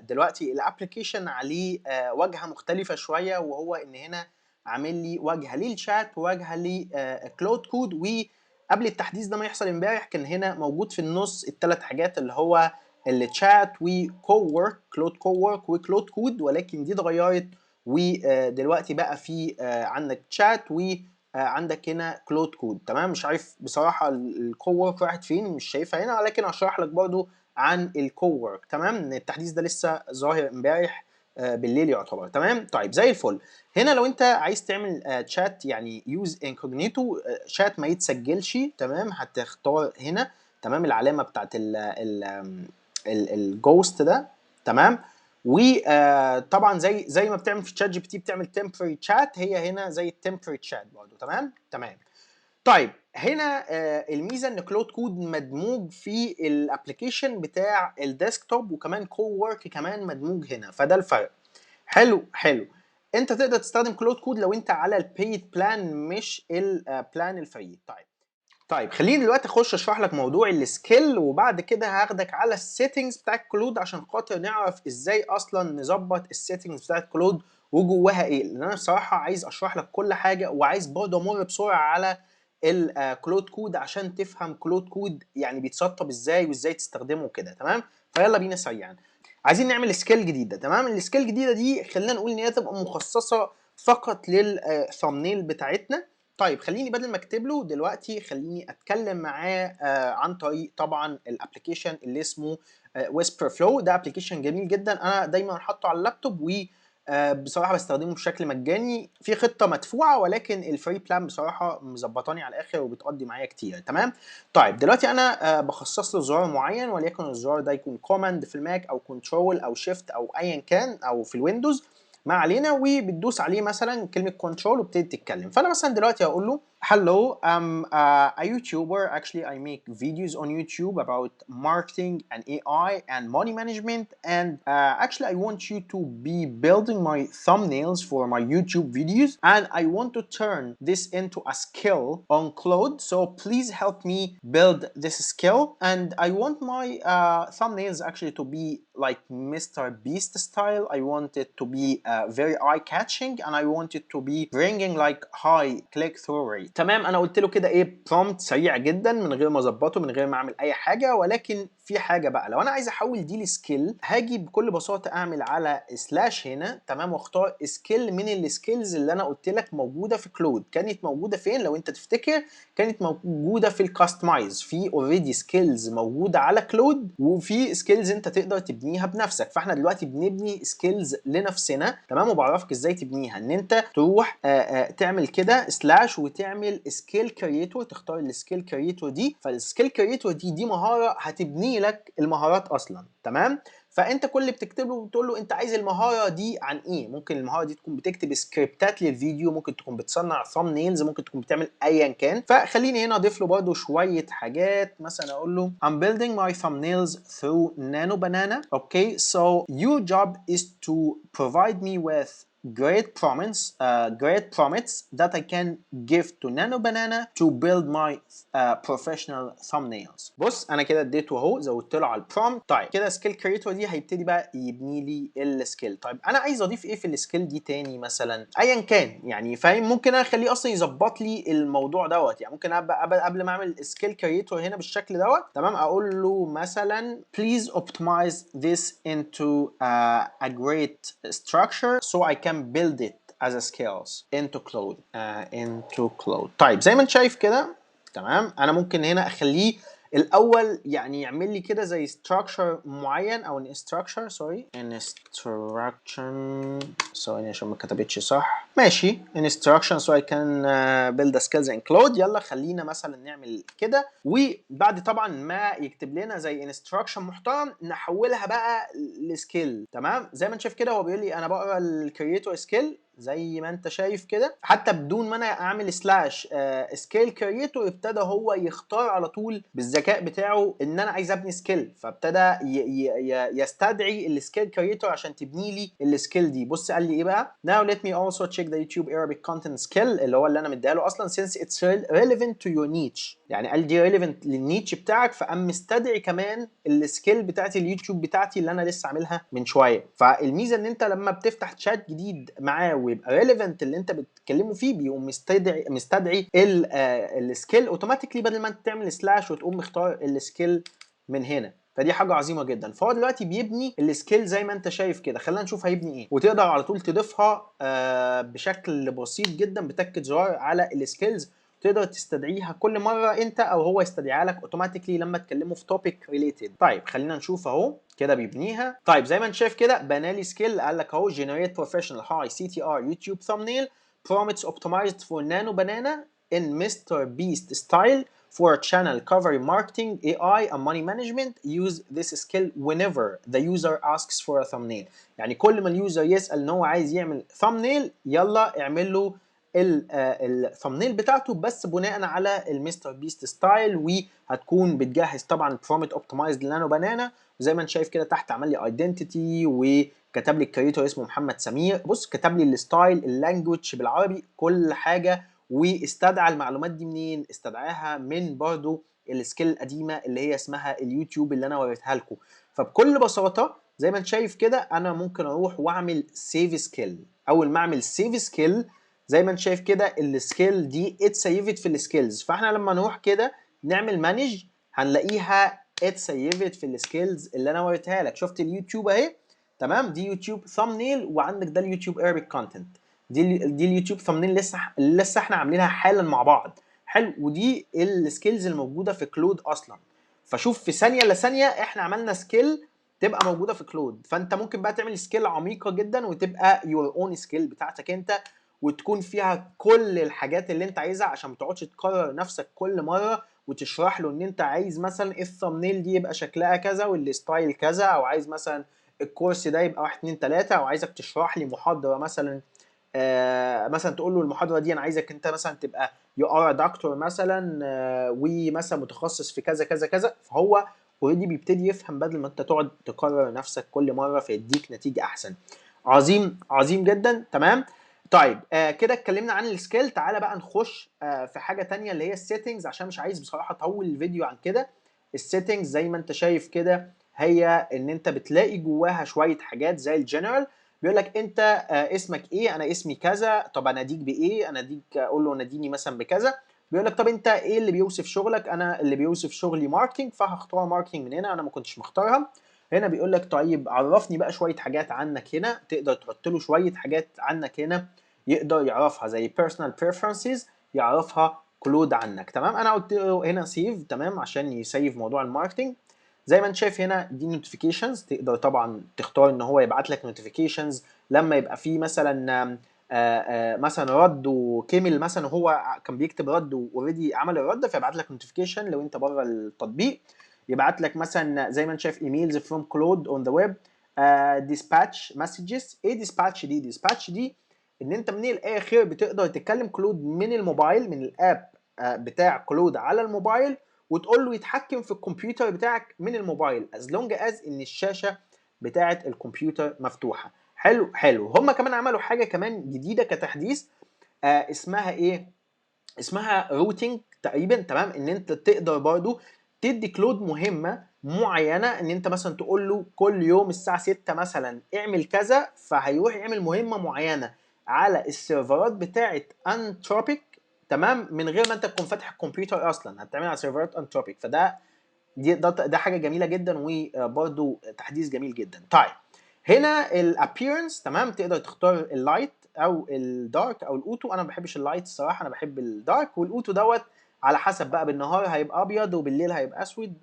دلوقتي الابلكيشن عليه واجهه مختلفه شويه، وهو ان هنا عامل لي واجهه للشات وواجهه لكلود كود. وقبل التحديث ده ما يحصل امبارح كان هنا موجود في النص الثلاث حاجات اللي هو الشات وكوورك، كلود كوورك وكلود كود، ولكن دي اتغيرت ودلوقتي بقى في عندك شات و عندك هنا كلود كود، تمام. مش عارف بصراحه الكوورك راحت فين، مش شايفها هنا، ولكن هشرح لك برضو عن الكوورك، تمام. التحديث ده لسه ظاهر امبارح بالليل يعتبر، تمام. طيب زي الفل. هنا لو انت عايز تعمل شات يعني يوز انكوجنيتو، شات ما يتسجلش، تمام، هتختار هنا، تمام، العلامه بتاعت الجوست ده، تمام. وطبعا زي ما بتعمل في تشات جي بي تي بتعمل تمبرري تشات، هي هنا زي التمبرري تشات برضه، تمام تمام. طيب هنا الميزه ان كلود كود مدموج في الابلكيشن بتاع الديسكتوب، وكمان كوورك كمان مدموج هنا، فده الفرق. حلو حلو. انت تقدر تستخدم كلود كود لو انت على البيد بلان مش البلان الفري. طيب خليني دلوقتي اخش اشرح لك موضوع السكيل، وبعد كده هاخدك على السيتنجز بتاعت كلود عشان خاطر نعرف ازاي اصلا نظبط السيتنجز بتاعت كلود وجواها ايه. لان انا بصراحه عايز اشرح لك كل حاجه، وعايز برضه امر بسرعه على الكلود كود عشان تفهم كلود كود يعني بيتسطب ازاي وازاي تستخدمه كده، تمام. فيلا بينا سريعا. عايزين نعمل سكيل جديده، تمام. السكيل الجديده دي خلينا نقول ان هي تبقى مخصصه فقط للثامنيل بتاعتنا. طيب خليني بدل ما اكتب له دلوقتي، خليني اتكلم معاه عن طريق طبعا الابلكيشن اللي اسمه ويسبر فلو. ده ابلكيشن جميل جدا، انا دايما حاطه على اللابتوب، و بصراحه بستخدمه بشكل مجاني في خطه مدفوعه، ولكن الفري بلان بصراحه مظبطاني على الاخر وبتقضي معايا كتير، تمام. طيب دلوقتي انا بخصص له زرار معين، وليكن الزرار ده يكون كوماند في الماك او كنترول او شيفت او ايا كان، او في الويندوز ما علينا، وبتدوس عليه مثلا كلمه كنترول وبتبتدي تتكلم. فانا مثلا دلوقتي هقول له hello, I'm a YouTuber. Actually, I make videos on YouTube about marketing and AI and money management. And actually, I want you to be building my thumbnails for my YouTube videos. And I want to turn this into a skill on Claude. So please help me build this skill. And I want my thumbnails actually to be like Mr. Beast style. I want it to be very eye-catching, and I want it to be bringing like high click-through rate. تمام. انا قلت له كده ايه برومبت سريع جدا من غير ما اظبطه، من غير ما اعمل اي حاجه. ولكن في حاجه بقى، لو انا عايز احول دي لسكيل، هاجي بكل بساطه اعمل على سلاش هنا، تمام، واختار سكيل من السكيلز اللي انا قلت لك موجوده في كلود. كانت موجوده فين لو انت تفتكر؟ كانت موجوده في الكاستمايز. في اوريدي سكيلز موجوده على كلود، وفي سكيلز انت تقدر تبنيها بنفسك. فاحنا دلوقتي بنبني سكيلز لنفسنا، تمام. وبعرفك ازاي تبنيها، ان انت تروح تعمل كده سلاش وتعمل سكيل كريتور، تختار السكيل كريتور دي. فالسكيل كريتور دي مهاره هتبني لك المهارات اصلا، تمام. فانت كل اللي بتكتبه بتقول له انت عايز المهاره دي عن ايه. ممكن المهاره دي تكون بتكتب سكريبتات للفيديو، ممكن تكون بتصنع ثامبنيلز، ممكن تكون بتعمل ايا كان. فخليني هنا اضيف له برده شويه حاجات، مثلا اقول له I'm building my thumbnails through Nano Banana. Okay, so your job is to provide me with great prompts that I can give to Nano Banana to build my professional thumbnails. بص انا كده اديته اهو، زودت له على البرومبت. طيب كده سكيل كريتور دي هيبتدي بقى يبني لي السكيل. طيب انا عايز اضيف ايه في السكيل دي تاني مثلا، ايا كان يعني فاهم، ممكن انا اخليه اصلا يظبط لي الموضوع دوت. يعني ممكن ابقى قبل ما اعمل سكيل كريتور هنا بالشكل دوت تمام، اقول له مثلا please optimize this into a great structure so I can build it as a skills into Claude. طيب زي ما انت شايف كده تمام، انا ممكن هنا اخليه الاول يعني يعمل لي كده زي structure معين او instruction ثواني عشان ما كتبتش صح. ماشي instruction so I can build a skills in Claude. يلا خلينا مثلا نعمل كده، وبعد طبعا ما يكتب لنا زي instruction محترم نحولها بقى لسكيل. تمام زي ما انت شايف كده هو بيقول لي انا بقرا الكرييتور سكيل زي ما انت شايف كده، حتى بدون ما انا اعمل سلاش سكيل كرييتور ابتدى هو يختار على طول بالذكاء بتاعه ان انا عايز ابني سكيل، فابتدى يستدعي السكيل كرييتور عشان تبني لي السكيل دي. بص قال لي ايه بقى، now let me also check the YouTube Arabic content skill اللي هو اللي انا مديها له اصلا since it's relevant to your niche. يعني قال دي relevant للنيتش بتاعك، فقام مستدعي كمان السكيل بتاعت اليوتيوب بتاعتي اللي انا لسه عاملها من شويه. فالميزه ان انت لما بتفتح تشات جديد معاه ويبقى relevant اللي انت بتتكلموا فيه، بيقوم مستدعي السكيل اوتوماتيكلي بدل ما انت تعمل سلاش وتقوم مختار السكيل من هنا. فدي حاجه عظيمه جدا. فهو دلوقتي بيبني السكيل زي ما انت شايف كده. خلينا نشوف هيبني ايه، وتقدر على طول تضيفها بشكل بسيط جدا بتكة زرار على السكيلز، تقدر تستدعيها كل مره انت او هو يستدعيها لك اوتوماتيكلي لما تكلموا في توبيك ريليتد. طيب خلينا نشوف اهو كده بيبنيها. طيب زي ما انت شايف كده بنالي سكيل، قال لك اهو generate professional high CTR YouTube thumbnail prompts optimized for Nano Banana in Mr. Beast style for channel cover marketing, AI and money management. Use this skill whenever the user asks for a thumbnail. يعني كل ما اليوزر يسأل ان هو عايز يعمل thumbnail يلا اعمل له الثمنيل بتاعته بس بناء على المستر بيست ستايل، وهتكون بتجهز طبعا البرومت اوبتمايزد لنانو بانانا. وزي ما انت شايف كده تحت عمل لي ايدنتيتي وكتب لي الكريتور اسمه محمد سمير. بص كتب لي الستايل اللانجوج بالعربي كل حاجه، واستدعى المعلومات دي منين؟ استدعاها من برضو السكيل القديمه اللي هي اسمها اليوتيوب اللي انا وريتها لكم. فبكل بساطه زي ما انت شايف كده انا ممكن اروح واعمل سيف سكيل. اول ما اعمل سيف سكيل زي ما انت شايف كده السكيل دي اتسيفت في السكيلز، فاحنا لما نروح كده نعمل مانج هنلاقيها اتسيفت في السكيلز اللي انا وريتها لك. شفت اليوتيوب اهي تمام، دي يوتيوب ثامبنيل، وعندك ده اليوتيوب Arabic كونتنت، دي اليوتيوب ثامبنيل لسه احنا عاملينها حالا مع بعض. حلو، ودي السكيلز الموجوده في كلود اصلا. فشوف في ثانيه الا ثانيه احنا عملنا سكيل تبقى موجوده في كلود. فانت ممكن بقى تعمل سكيل عميقه جدا وتبقى يور اون سكيل بتاعتك انت، وتكون فيها كل الحاجات اللي انت عايزها عشان ما تقعدش تكرر نفسك كل مره وتشرح له ان انت عايز مثلا الثامبنيل دي يبقى شكلها كذا والستايل كذا، او عايز مثلا الكورس ده يبقى 1 2 3، او عايزك تشرح لي محاضره مثلا مثلا تقول له المحاضره دي انا عايزك انت مثلا تبقى يو ار دكتور مثلا ومثلا متخصص في كذا كذا كذا. فهو اوريدي بيبتدي يفهم بدل ما انت تقعد تكرر نفسك كل مره فيديك نتيجه احسن. عظيم عظيم جدا. تمام طيب كده اتكلمنا عن السكيل. تعالى بقى نخش في حاجه تانية اللي هي السيتنجز، عشان مش عايز بصراحه اطول الفيديو عن كده. السيتنجز زي ما انت شايف كده هي ان انت بتلاقي جواها شويه حاجات زي الجنرال. بيقول لك انت اسمك ايه؟ انا اسمي كذا. طب اناديك بايه؟ اناديك اقول له ناديني مثلا بكذا. بيقول لك طب انت ايه اللي بيوصف شغلك؟ انا اللي بيوصف شغلي ماركتنج، فهختار ماركتنج من هنا، انا ما كنتش مختارها. هنا بيقول لك طيب عرفني بقى شويه حاجات عنك. هنا تقدر تحط له شويه حاجات عنك هنا يقدر يعرفها زي personal preferences يعرفها كلود عنك. تمام انا قلت له هنا سيف تمام عشان يسيف موضوع الماركتنج. زي ما انت شايف هنا دي نوتيفيكيشنز، تقدر طبعا تختار ان هو يبعت لك نوتيفيكيشنز لما يبقى في مثلا مثلا رد وكمل مثلا هو كان بيكتب رد واوريدي عمل الرد فيبعت لك نوتيفيكيشن لو انت بره التطبيق. يبعت لك مثلا زي ما انت شايف ايميلز from كلود on the web. dispatch messages. ايه dispatch دي؟ dispatch دي ان انت من الاخر بتقدر تكلم كلود من الموبايل، من الاب بتاع كلود على الموبايل، وتقول له يتحكم في الكمبيوتر بتاعك من الموبايل as long as ان الشاشه بتاعه الكمبيوتر مفتوحه. حلو حلو. هم كمان عملوا حاجه كمان جديده كتحديث، اسمها ايه؟ اسمها روتينج تقريبا، تمام. ان انت تقدر برضو تدي كلود مهمه معينه، ان انت مثلا تقول له كل يوم الساعه 6 مثلا اعمل كذا، فهيروح يعمل مهمه معينه على السيرفرات بتاعه انتروبيك، تمام، من غير ما انت تكون فاتح الكمبيوتر اصلا، هتعمل على سيرفرات انتروبيك. فده ده حاجه جميله جدا، وبرده تحديث جميل جدا. طيب هنا الابييرنس، تمام، تقدر تختار اللايت او الدارك او الاوتو. انا ما بحبش اللايت الصراحه، انا بحب الدارك، والاوتو دوت على حسب بقى، بالنهار هيبقى ابيض وبالليل هيبقى اسود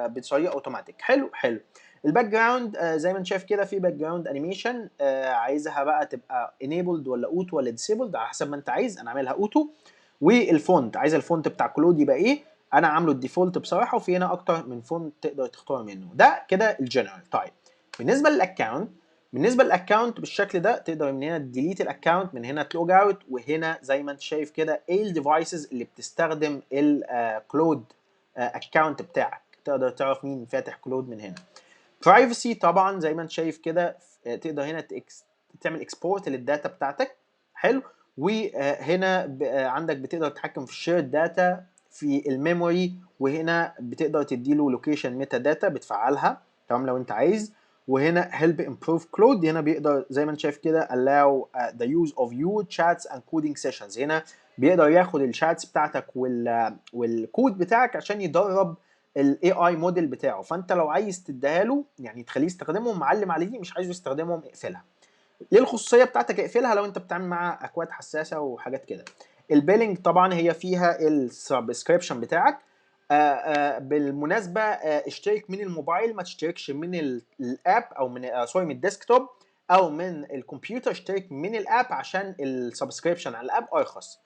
بطريقه اوتوماتيك. حلو حلو. الباك جراوند زي ما انت شايف كده في باك جراوند انيميشن، عايزها بقى تبقى انيبلد ولا اوتو ولا ديسيبلد على حسب ما انت عايز، انا عاملها اوتو. والفونت، عايز الفونت بتاع كلود يبقى ايه؟ انا عامله الديفولت بصراحه، وفي هنا اكتر من فونت تقدر تختار منه. ده كده الجنرال. طيب بالنسبه للاكونت، بالشكل ده تقدر من هنا تديليت الاكونت، من هنا تلوج اوت، وهنا زي ما انت شايف كده ايه الديفايسز اللي بتستخدم الكلود اكونت بتاعك، تقدر تعرف مين فاتح كلود من هنا. برايفسي طبعا زي ما انت شايف كده، تقدر هنا تعمل اكسبورت للداتا بتاعتك. حلو. وهنا عندك بتقدر تتحكم في الشير داتا في الميموري، وهنا بتقدر تديله لوكيشن ميتا داتا بتفعلها، تمام، لو انت عايز. وهنا help improve cloud، هنا بيقدر زي ما انت شايف كده allow the use of your chats and coding sessions، هنا بيقدر ياخد الشاتس بتاعتك والكود بتاعك عشان يدرب الاي اي موديل بتاعه. فانت لو عايز تديها له يعني تخليه يستخدمهم، معلم عليه دي، مش عايزه يستخدمهم اقفلها. ليه الخصوصيه بتاعتك اقفلها لو انت بتتعامل مع اكواد حساسه وحاجات كده. البيلنج طبعا هي فيها السبسكريبشن بتاعك. بالمناسبه اشترك من الموبايل، ما تشتركش من الاب او من سوري من الديسكتوب او من الكمبيوتر، اشترك من الاب عشان السبسكريبشن على الاب ارخص.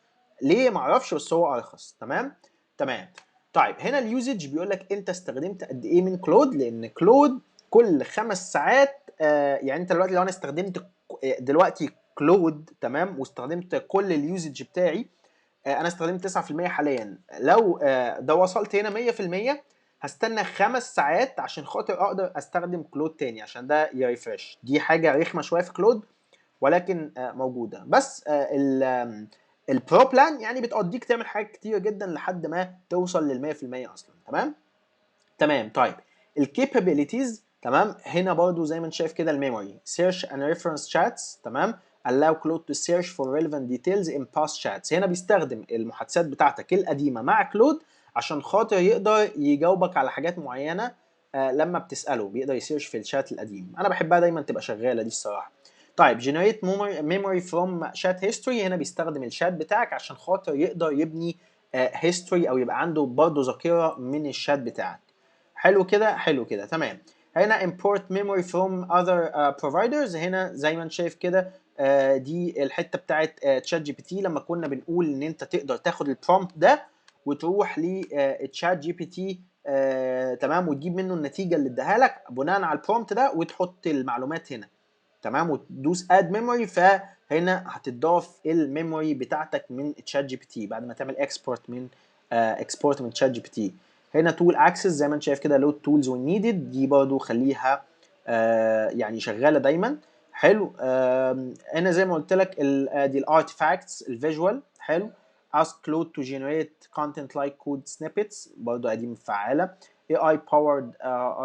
ليه؟ معرفش، بس هو ارخص. تمام تمام. طيب هنا اليوزج بيقول لك انت استخدمت قد ايه من كلود، لان كلود كل 5 ساعات يعني انت دلوقتي لو انا استخدمت دلوقتي كلود، تمام، واستخدمت كل اليوزج بتاعي، انا استخدمت 9% حاليا، لو ده وصلت هنا 100%، هستنى 5 ساعات عشان خاطر اقدر استخدم كلود تاني عشان ده يريفرش. دي حاجه رخمه شويه في كلود، ولكن موجوده. بس البرو بلان يعني بتقضيك تعمل حاجات كتير جدا لحد ما توصل لل 100% اصلا. تمام تمام. طيب الكابابيلتيز، تمام، هنا برضو زي ما انت شايف كده الميموري search and reference chats، تمام، allow Claude to search for relevant details in past chats. هنا بيستخدم المحادثات بتاعتك القديمه مع كلود عشان خاطر يقدر يجاوبك على حاجات معينه لما بتساله، بيقدر يسيرش في الشات القديم. انا بحبها دايما تبقى شغاله دي الصراحه. طيب generate memory from chat history، هنا بيستخدم الشات بتاعك عشان خاطر يقدر يبني history او يبقى عنده برضه ذاكره من الشات بتاعك. حلو كده حلو كده. تمام. هنا import memory from other providers، هنا زي ما انت شايف كده دي الحته بتاعت تشات جي بي تي، لما كنا بنقول ان انت تقدر تاخد البرومبت ده وتروح لتشات جي بي تي، تمام، وتجيب منه النتيجه اللي اداها لك بناء على البرومبت ده، وتحط المعلومات هنا، تمام، وتدوس اد ميموري، فهنا هتضاف الميموري بتاعتك من تشات جي بي تي بعد ما تعمل اكسبورت من من تشات جي بي تي. هنا تول اكسس زي ما انت شايف كده لود تولز وين نيدد، دي برضو خليها يعني شغاله دايما. حلو. هنا زي ما قلت لك دي الارتفاكتس الفيجوال. حلو. ask Claude to generate content like code snippets، برضو دي مفعله. AI powered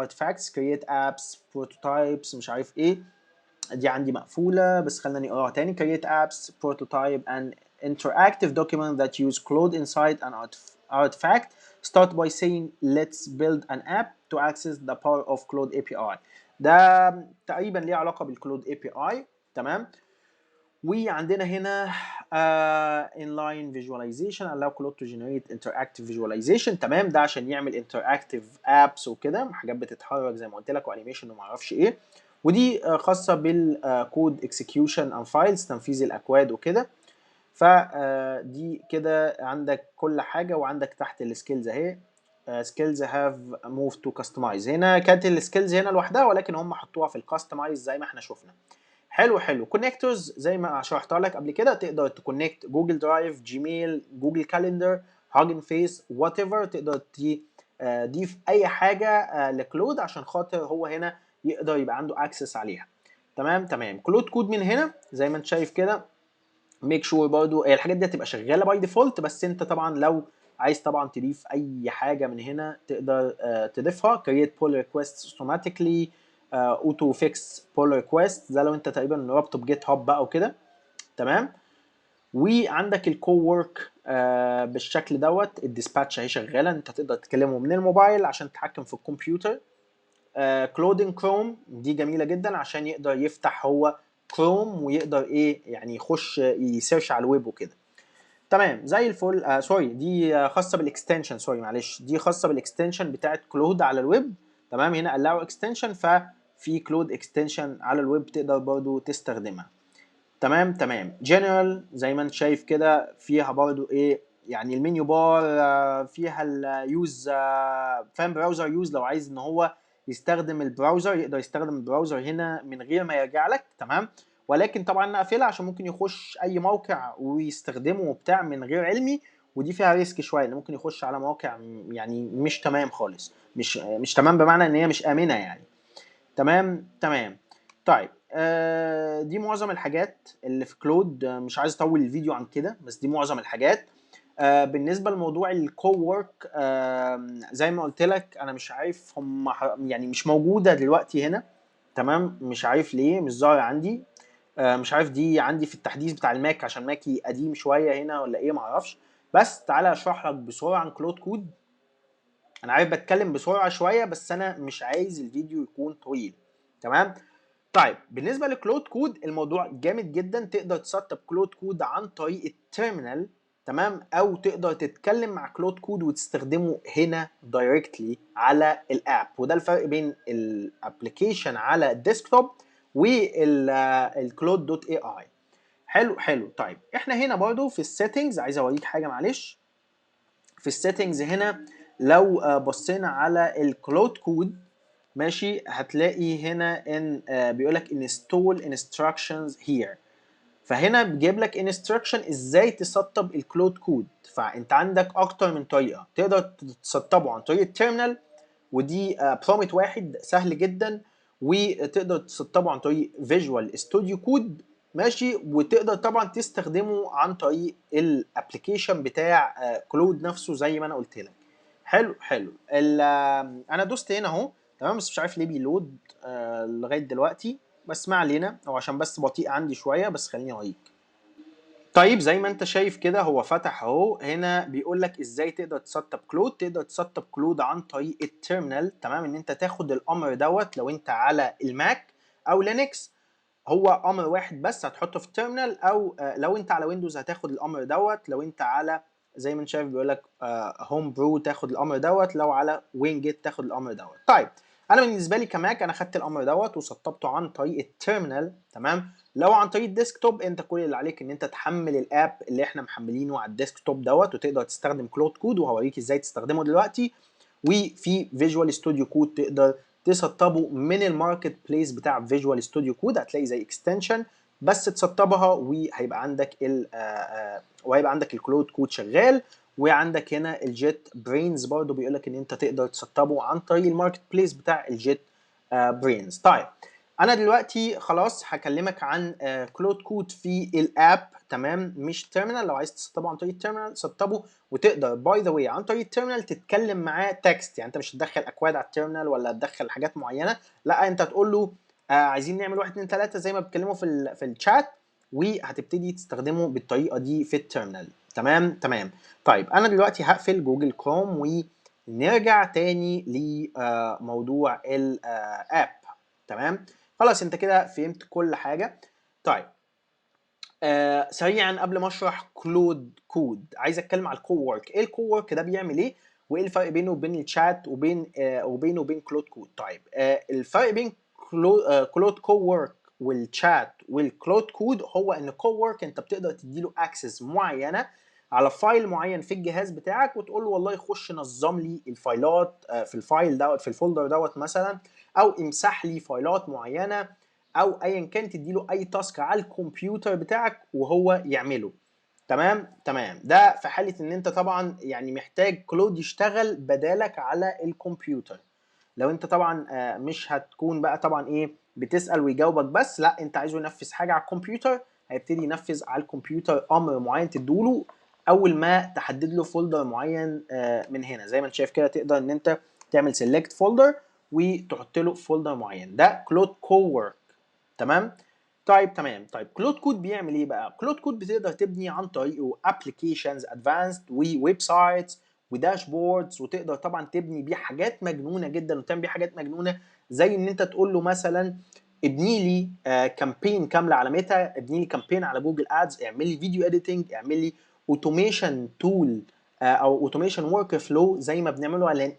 artifacts create apps prototypes مش عارف ايه، دي عندي مقفولة، بس خلينا نقراها تاني. create apps prototype and interactive document that use Claude inside an artifact. Start by saying let's build an app to access the power of Claude API. ده تقريبا ليه علاقة بالكلود API. تمام. وعندنا هنا inline visualization allow Claude to generate interactive visualization، تمام، ده عشان يعمل interactive apps وكده، حاجات بتتحرك زي ما قلت لك، وانيميشن وما اعرفش ايه. ودي خاصه بالكود اكسكيوشن اند فايلز، تنفيذ الاكواد وكده. فدي كده عندك كل حاجه، وعندك تحت السكيلز اهي skills have moved to customize. هنا كانت السكيلز هنا لوحدها ولكن هم حطوها في الكاستمايز زي ما احنا شفنا. حلو حلو. كونكتورز زي ما شرحتها لك قبل كده، تقدر تكونكت جوجل درايف، جيميل، جوجل كالندر، هاجن فيس، وات ايفر. تقدر تضيف اي حاجه لكلود عشان خاطر هو هنا يقدر يبقى عنده اكسس عليها. تمام تمام. كلود كود من هنا زي ما انت شايف كده. ميك شور برضو الحاجات دي هتبقى شغاله باي ديفولت، بس انت طبعا لو عايز طبعا تضيف اي حاجه من هنا تقدر تضيفها. create pull requests automatically، auto fix pull request، ده لو انت تقريبا رابطه بجيت هاب بقى وكده. تمام. وعندك الكو ورك بالشكل دوت. الديسباتش اهي شغاله، انت تقدر تكلمه من الموبايل عشان تتحكم في الكمبيوتر. كلودين كروم دي جميله جدا عشان يقدر يفتح هو كروم ويقدر ايه يعني يخش يسيرش على الويب وكده. تمام زي الفل. سوري دي خاصه بالاكستنشن، سوري معلش، دي خاصه بالاكستنشن بتاعت كلود على الويب. تمام. هنا allow extension، ففي كلود اكستنشن على الويب تقدر برضو تستخدمها. تمام تمام. جنرال زي ما انت شايف كده فيها برضو ايه يعني المنيو بار، فيها اليوز، فاهم، براوزر يوز. لو عايز ان هو يستخدم البراوزر يقدر يستخدم البراوزر هنا من غير ما يرجع لك. تمام. ولكن طبعا نقفلها عشان ممكن يخش اي موقع ويستخدمه وبتاع من غير علمي، ودي فيها ريسك شويه ان ممكن يخش على مواقع يعني مش تمام خالص، مش تمام بمعنى ان هي مش امنه يعني. تمام تمام. طيب دي معظم الحاجات اللي في كلود. مش عايز اطول الفيديو عن كده، بس دي معظم الحاجات. بالنسبه لموضوع الكو ورك، زي ما قلت لك انا مش عارف هم يعني مش موجوده دلوقتي هنا. تمام. مش عارف ليه مش ظاهره عندي. مش عارف دي عندي في التحديث بتاع الماك عشان ماكي قديم شويه هنا ولا ايه، معرفش. بس تعالى اشرح لك بسرعه عن كلود كود. انا عارف بتكلم بسرعه شويه بس انا مش عايز الفيديو يكون طويل. تمام. طيب بالنسبه لكلود كود الموضوع جامد جدا. تقدر تسطب كلود كود عن طريق التيرمينال. تمام. او تقدر تتكلم مع كلود كود وتستخدمه هنا دايركتلي على الاب، وده الفرق بين الابلكيشن على الديسكتوب والكلود دوت اي اي. حلو حلو. طيب احنا هنا برضو في السيتنجز عايز اوريك حاجه معلش. في السيتنجز هنا لو بصينا على الكلود كود ماشي هتلاقي هنا ان بيقول لك install instructions here. فهنا بيجيب لك instruction ازاي تسطب الكلود كود. فانت عندك اكتر من طريقه تقدر تسطبه عن طريق التيرمينال، ودي برومت واحد سهل جدا. وتقدر تسطبه عن طريق فيجوال ستوديو كود ماشي. وتقدر طبعا تستخدمه عن طريق الابلكيشن بتاع كلود نفسه زي ما انا قلت لك. حلو حلو. انا دوست هنا اهو. تمام. بس مش عارف ليه بيلود لغايه دلوقتي، بس ما علينا، هو عشان بس بطيء عندي شويه، بس خليني اوريك. طيب زي ما انت شايف كده هو فتح اهو. هنا بيقول لك ازاي تقدر تسطب كلود. تقدر تسطب كلود عن طريق التيرمينال. تمام. ان انت تاخد الامر دوت لو انت على الماك او لينكس هو امر واحد بس هتحطه في التيرمينال، او لو انت على ويندوز هتاخد الامر دوت. لو انت على زي ما انت شايف بيقول لك هوم برو تاخد الامر دوت، لو على وينجيت تاخد الامر دوت. طيب انا بالنسبه لي كماك انا خدت الامر دوت وسطبته عن طريق التيرمينال. تمام. لو عن طريق الديسكتوب انت كل اللي عليك ان انت تحمل الاب اللي احنا محملينه على الديسكتوب دوت، وتقدر تستخدم كلود كود وهوريك ازاي تستخدمه دلوقتي. وفي فيجوال ستوديو كود تقدر تسطبه من الماركت بليس بتاع فيجوال ستوديو كود. هتلاقي زي اكستنشن بس تسطبها وهيبقى عندك وهيبقى عندك الكلود كود شغال. وعندك هنا الجيت برينز برضو بيقول لك ان انت تقدر تسطبه عن طريق الماركت بليس بتاع الجيت برينز. طيب انا دلوقتي خلاص هكلمك عن كلود كود في الاب. تمام. مش تيرمينال. لو عايز تسطبه عن طريق التيرمينال سطبه، وتقدر باي ذا واي عن طريق التيرمينال تتكلم معاه تكست. يعني انت مش هتدخل اكواد على التيرمينال ولا تدخل حاجات معينه، لا انت تقول له عايزين نعمل 1 2 3 زي ما بتكلموا في الشات، وهتبتدي تستخدمه بالطريقه دي في التيرمينال. تمام تمام. طيب انا دلوقتي هقفل جوجل كروم ونرجع تاني لموضوع الاب. تمام. خلاص انت كده فهمت كل حاجه. طيب سريعا قبل ما اشرح كلود كود عايز اتكلم على الكو ورك. ايه الكو ورك ده بيعمل ايه، وايه الفرق بينه وبين الشات وبينه وبين كلود كود. طيب الفرق بين كلود كو ورك والشات والكلود كود هو ان كو ورك انت بتقدر تديله اكسس معينه على فايل معين في الجهاز بتاعك وتقول له والله خش نظم لي الفايلات في الفايل دوت في الفولدر دوت مثلا، او امسح لي فايلات معينه، او ايا كان تديله اي تاسك على الكمبيوتر بتاعك وهو يعمله. تمام. ده في حاله ان انت طبعا يعني محتاج كلود يشتغل بدالك على الكمبيوتر. لو انت طبعا مش هتكون بقى طبعا ايه بتسال ويجاوبك بس، لا انت عايزه ينفذ حاجه على الكمبيوتر، هيبتدي ينفذ على الكمبيوتر امر معين تديله اول ما تحدد له فولدر معين. من هنا زي ما انت شايف كده تقدر ان انت تعمل سيلكت فولدر وتحط له فولدر معين. ده كلود كوورك. تمام. طيب كلود كود بيعمل ايه بقى؟ كلود كود بتقدر تبني عن طريقه ابلكيشنز ادفانسد وويب سايتس وداشبوردز، وتقدر طبعا تبني بيه حاجات مجنونه جدا وتعمل بيه حاجات مجنونه، زي ان انت تقول له مثلا ابني لي كامبين كامله على ميتا، ابني لي كامبين على جوجل ادز، اعمل لي فيديو اديتنج، اعمل لي اوتوميشن تول او اوتوميشن ورك فلو زي ما بنعمله على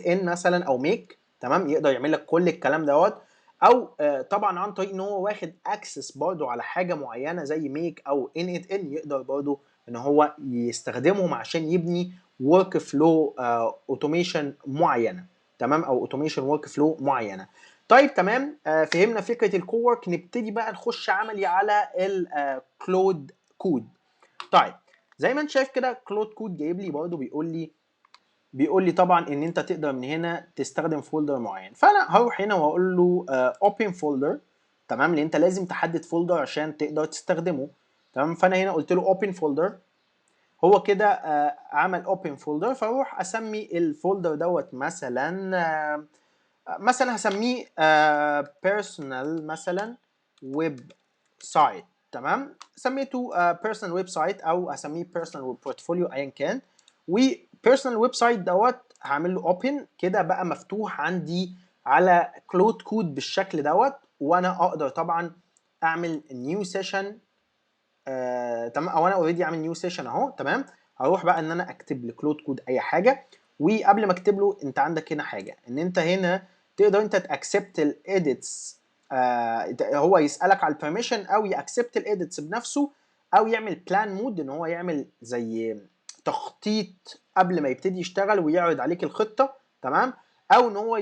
ان مثلا او ميك. تمام. يقدر يعمل لك كل الكلام دوت. او طبعا عن طريق ان هو واخد اكسس برضو على حاجه معينه زي ميك او ان يقدر برضو ان هو يستخدمهم عشان يبني ورك فلو اوتوميشن معينه. تمام. او اوتوميشن ورك فلو معينه. طيب تمام. فهمنا فكره الكوورك، نبتدي بقى نخش عملي على الكلود كود. طيب زي ما انت شايف كده كلود كود جايب لي برضو بيقول لي طبعا ان انت تقدر من هنا تستخدم فولدر معين، فانا هروح هنا واقول له open folder. تمام. لان انت لازم تحدد فولدر عشان تقدر تستخدمه. تمام. فانا هنا قلت له open folder، هو كده عمل open folder. فاروح اسمي الفولدر دوت مثلا هسميه personal مثلا ويب سايت. تمام. سميته personal ويب سايت او هسميه personal portfolio ايا كان. وبيرسونال ويب سايت دوت هعمل له اوبن كده بقى مفتوح عندي على كلود كود بالشكل دوت، وانا اقدر طبعا اعمل نيو سيشن. تمام. او انا اوريدي عامل نيو سيشن اهو. تمام. هروح بقى ان انا اكتب لكلود كود اي حاجه. وقبل ما اكتب له انت عندك هنا حاجه ان انت هنا تقدر انت تاكسبت الايديتس. هو يسالك على البرميشن او ياكسبت الايديتس بنفسه، او يعمل بلان مود ان هو يعمل زي تخطيط قبل ما يبتدي يشتغل ويعرض عليك الخطه. تمام. او ان هو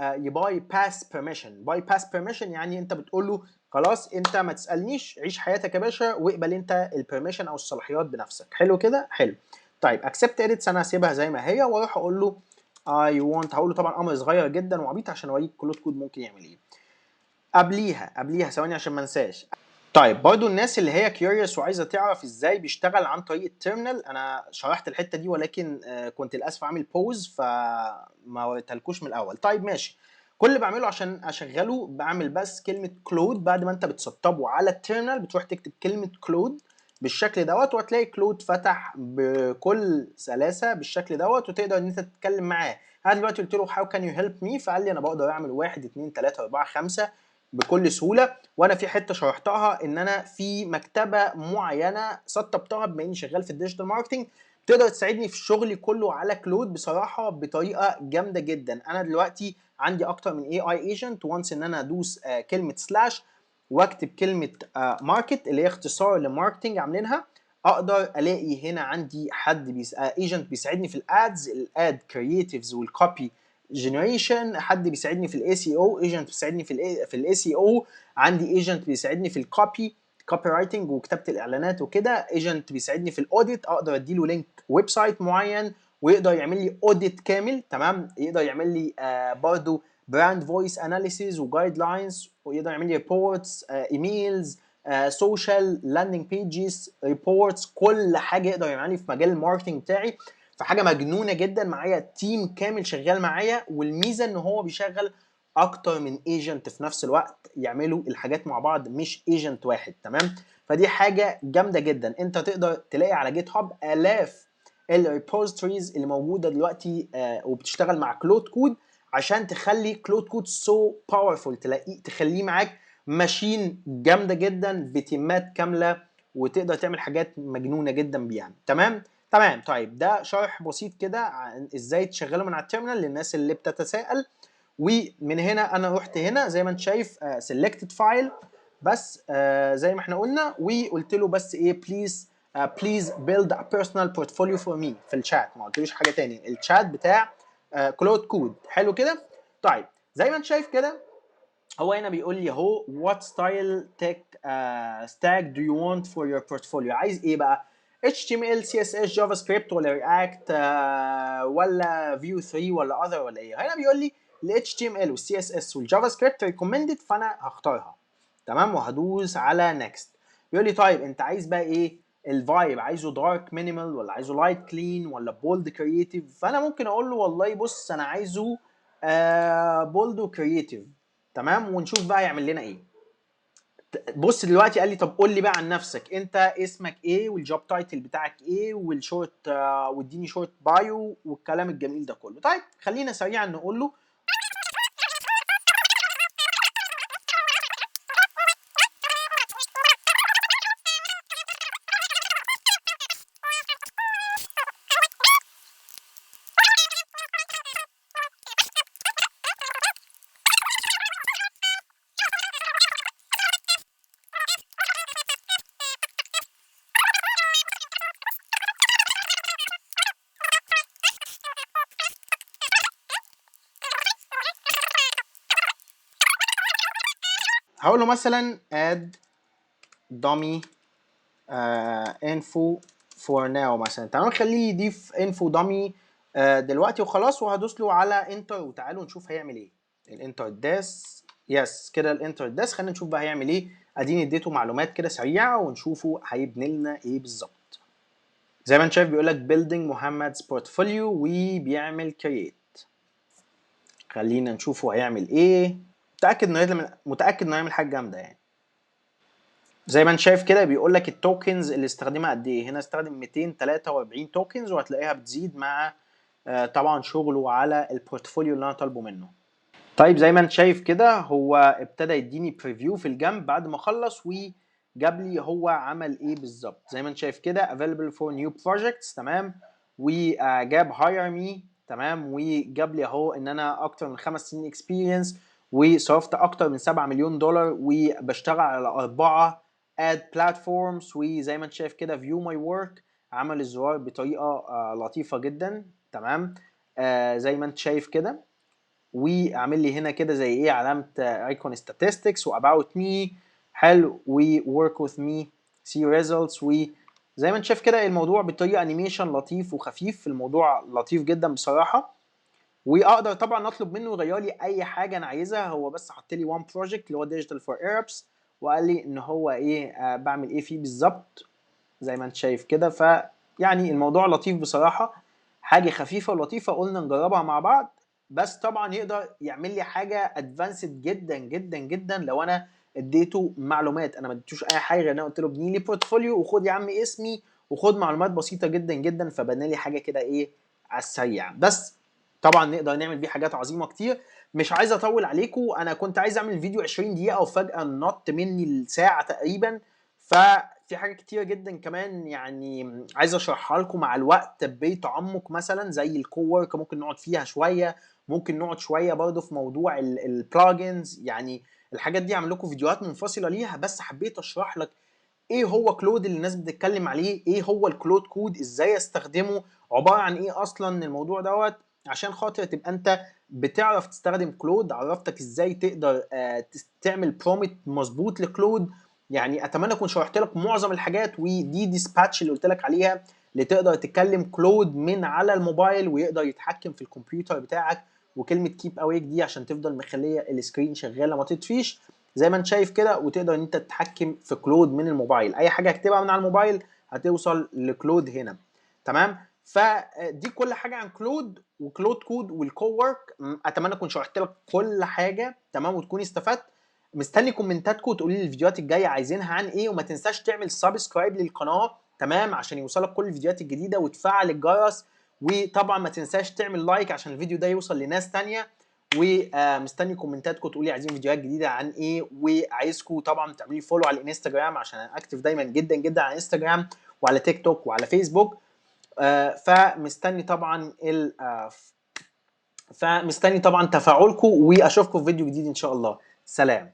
يباي باس بيرميشن. باي باس بيرميشن يعني انت بتقول له خلاص انت ما تسالنيش، عيش حياتك يا باشا واقبل انت البيرميشن او الصلاحيات بنفسك. حلو كده. حلو. طيب اكسبت اديتس انا هسيبها زي ما هي واروح اقول له اي وونت. هقول له طبعا امر صغير جدا وعبيط عشان اوريك كلود كود ممكن يعمل ايه. قبليها ثواني عشان ما انساش. طيب برضو الناس اللي هي كيوريوس وعايزه تعرف ازاي بيشتغل عن طريق التيرمينال، انا شرحت الحته دي ولكن كنت للاسف عامل بوز فما وريتهالكوش من الاول. طيب ماشي. كل اللي بعمله عشان اشغله بعمل بس كلمه كلود. بعد ما انت بتسطبه على التيرمينال بتروح تكتب كلمه كلود بالشكل دوت، وهتلاقي كلود فتح بكل سلاسه بالشكل دوت، وتقدر ان انت تتكلم معاه. انا دلوقتي قلت له هاو كان يو هيلب مي، فقال لي انا بقدر اعمل 1 2 3 4 5 بكل سهوله. وانا في حته شرحتها ان انا في مكتبه معينه سطبتها بما اني شغال في الديجيتال ماركتنج تقدر تساعدني في شغلي كله على كلود بصراحه بطريقه جامده جدا. انا دلوقتي عندي اكتر من اي ايجنت. وانس ان انا ادوس كلمه سلاش واكتب كلمه ماركت اللي هي اختصار لماركتنج عاملينها، اقدر الاقي هنا عندي حد ايجنت بيساعدني في الاد كرييتيفز والكوبي جنريشن، حد بيساعدني في الاي سي او، ايجنت بيساعدني في الاي سي او، عندي ايجنت بيساعدني في الكوبي رايتنج وكتابه الاعلانات وكده، ايجنت بيساعدني في الاوديت، اقدر اديله لينك ويب سايت معين ويقدر يعمل لي اوديت كامل. تمام. يقدر يعمل لي برضو براند فويس اناليسيز وجايد لاينز، ويقدر يعمل لي ريبورتس، ايميلز، سوشيال لاندنج بيجز، ريبورتس، كل حاجه يقدر يعمل لي في مجال الماركتنج بتاعي. فحاجه مجنونه جدا. معايا تيم كامل شغال معايا، والميزه ان هو بيشغل اكتر من ايجنت في نفس الوقت يعملوا الحاجات مع بعض مش ايجنت واحد. تمام. فدي حاجه جامده جدا. انت تقدر تلاقي على جيت هاب الاف الريبوزيتوريز اللي موجوده دلوقتي وبتشتغل مع كلود كود عشان تخلي كلود كود سو باورفول، تخليه معاك ماشين جامده جدا بتيمات كامله وتقدر تعمل حاجات مجنونه جدا بيها. تمام. طيب ده شرح بسيط كده عن ازاي تشغله من على التيرمينال للناس اللي بتتساءل. ومن هنا انا رحت هنا زي ما انت شايف سيلكتد فايل، بس زي ما احنا قلنا، وقلت له بس ايه please build a personal portfolio for me في الشات، ما قلتلوش حاجه تاني. الشات بتاع كلود كود. حلو كده. طيب زي ما انت شايف كده، هو هنا بيقول لي اهو what style tech stack do you want for your portfolio. عايز ايه بقى؟ HTML CSS جافا سكريبت ولا رياكت ولا فيو 3 ولا other ولا ايه؟ هنا بيقول لي ال HTML وال CSS والجافا سكريبت recommended، فانا هختارها. تمام، وهدوس على next. بيقول لي طيب انت عايز بقى ايه الفايب؟ عايزه دارك مينيمال ولا عايزه لايت كلين ولا بولد كرييتيف؟ فانا ممكن اقول له والله بص انا عايزه بولد وكرييتيف. تمام، ونشوف بقى يعمل لنا ايه. بص دلوقتي قال لي طب قول لي بقى عن نفسك، انت اسمك ايه والجوب تايتل بتاعك ايه والشورت واديني شورت بايو والكلام الجميل ده كله. طيب خلينا سريعا نقول له هقول له مثلا add dummy info for now مثلا. تمام، خليه يضيف info dummy دلوقتي وخلاص، وهدوس له على انتر وتعالوا نشوف هيعمل ايه. الانتر داس، يس كده الانتر داس. خلينا نشوف بقى هيعمل ايه. اديني اديته معلومات كده سريعه ونشوفه هيبني لنا ايه بالظبط. زي ما انت شايف بيقول لك building محمد's portfolio وبيعمل create. خلينا نشوفه هيعمل ايه. متاكد انه هيعمل حاجه جامده يعني. زي ما انت شايف كده بيقول لك التوكنز اللي استخدمها قد ايه. هنا استخدم 243 توكنز، وهتلاقيها بتزيد مع طبعا شغله على البورتفوليو اللي انا طالبه منه. طيب زي ما انت شايف كده هو ابتدى يديني بريفيو في الجنب بعد ما خلص، وجاب لي هو عمل ايه بالظبط. زي ما انت شايف كده available for new projects. تمام، وجاب hire me. تمام، وجاب لي اهو ان انا اكتر من 5 سنين اكسبيرينس، وصرفت اكتر من 7 مليون دولار، وبشتغل على 4 ad platforms. وزي ما انت شايف كده view my work، عمل الزرار بطريقه لطيفه جدا. تمام، زي ما انت شايف كده، واعمل لي هنا كده زي ايه علامه ايكون statistics واباوت مي. حلو، وورك وذ مي، سي ريزلتس. وزي ما انت شايف كده الموضوع بطريقه انيميشن لطيف وخفيف. الموضوع لطيف جدا بصراحه، واقدر طبعا اطلب منه يغير لي اي حاجه انا عايزها. هو بس حط لي وان بروجكت اللي هو ديجيتال فور ايربس، وقال لي ان هو ايه بعمل ايه فيه بالظبط زي ما انت شايف كده. فيعني الموضوع لطيف بصراحه، حاجه خفيفه ولطيفه قلنا نجربها مع بعض. بس طبعا يقدر يعمل لي حاجه ادفانسد جدا جدا جدا لو انا اديته معلومات. انا ما اديتوش اي حاجه غير انا قلت له ابني لي بورتفوليو وخد يا عم اسمي وخد معلومات بسيطه جدا جدا، فبنى لي حاجه كده ايه على السريع. بس طبعا نقدر نعمل بيه حاجات عظيمه كتير. مش عايز اطول عليكم، انا كنت عايز اعمل فيديو 20 دقيقه وفجاه نط مني الساعه تقريبا. ففي حاجات كتيره جدا كمان يعني عايز اشرحها لكم مع الوقت بتعمق، مثلا زي الكوورك ممكن نقعد فيها شويه، ممكن نقعد شويه برضه في موضوع البلاجنز. يعني الحاجات دي اعمل لكم فيديوهات منفصله ليها، بس حبيت اشرح لك ايه هو كلود اللي الناس بتتكلم عليه، ايه هو الكلود كود، ازاي استخدمه، عباره عن ايه اصلا الموضوع دوت، عشان خاطر تبقى انت بتعرف تستخدم كلود. عرفتك ازاي تقدر تعمل برومت مظبوط لكلود. يعني اتمنى اكون شرحت لك معظم الحاجات، ودي ديسباتش اللي قلت لك عليها اللي تقدر تتكلم كلود من على الموبايل ويقدر يتحكم في الكمبيوتر بتاعك. وكلمه كيب اويك دي عشان تفضل مخليه السكرين شغاله ما تطفيش زي ما انت شايف كده، وتقدر ان انت تتحكم في كلود من الموبايل. اي حاجه هكتبها من على الموبايل هتوصل لكلود هنا. تمام، فدي كل حاجه عن كلود وكلود كود والكوورك. اتمنى اكون شرحت لك كل حاجه تمام وتكون استفدت. مستني كومنتاتكم وتقولوا لي الفيديوهات الجايه عايزينها عن ايه، وما تنساش تعمل سبسكرايب للقناه تمام عشان يوصلك كل الفيديوهات الجديده وتفعل الجرس. وطبعا ما تنساش تعمل لايك عشان الفيديو ده يوصل لناس تانية. ومستني كومنتاتكم تقولي عايزين فيديوهات جديده عن ايه، وعايزكم طبعا تعملوا لي فولو على الانستجرام عشان انا اكتف دايما جدا جدا على انستجرام وعلى تيك توك وعلى فيسبوك. فمستني طبعا فمستني طبعا تفاعلكم، واشوفكم في فيديو جديد ان شاء الله. سلام.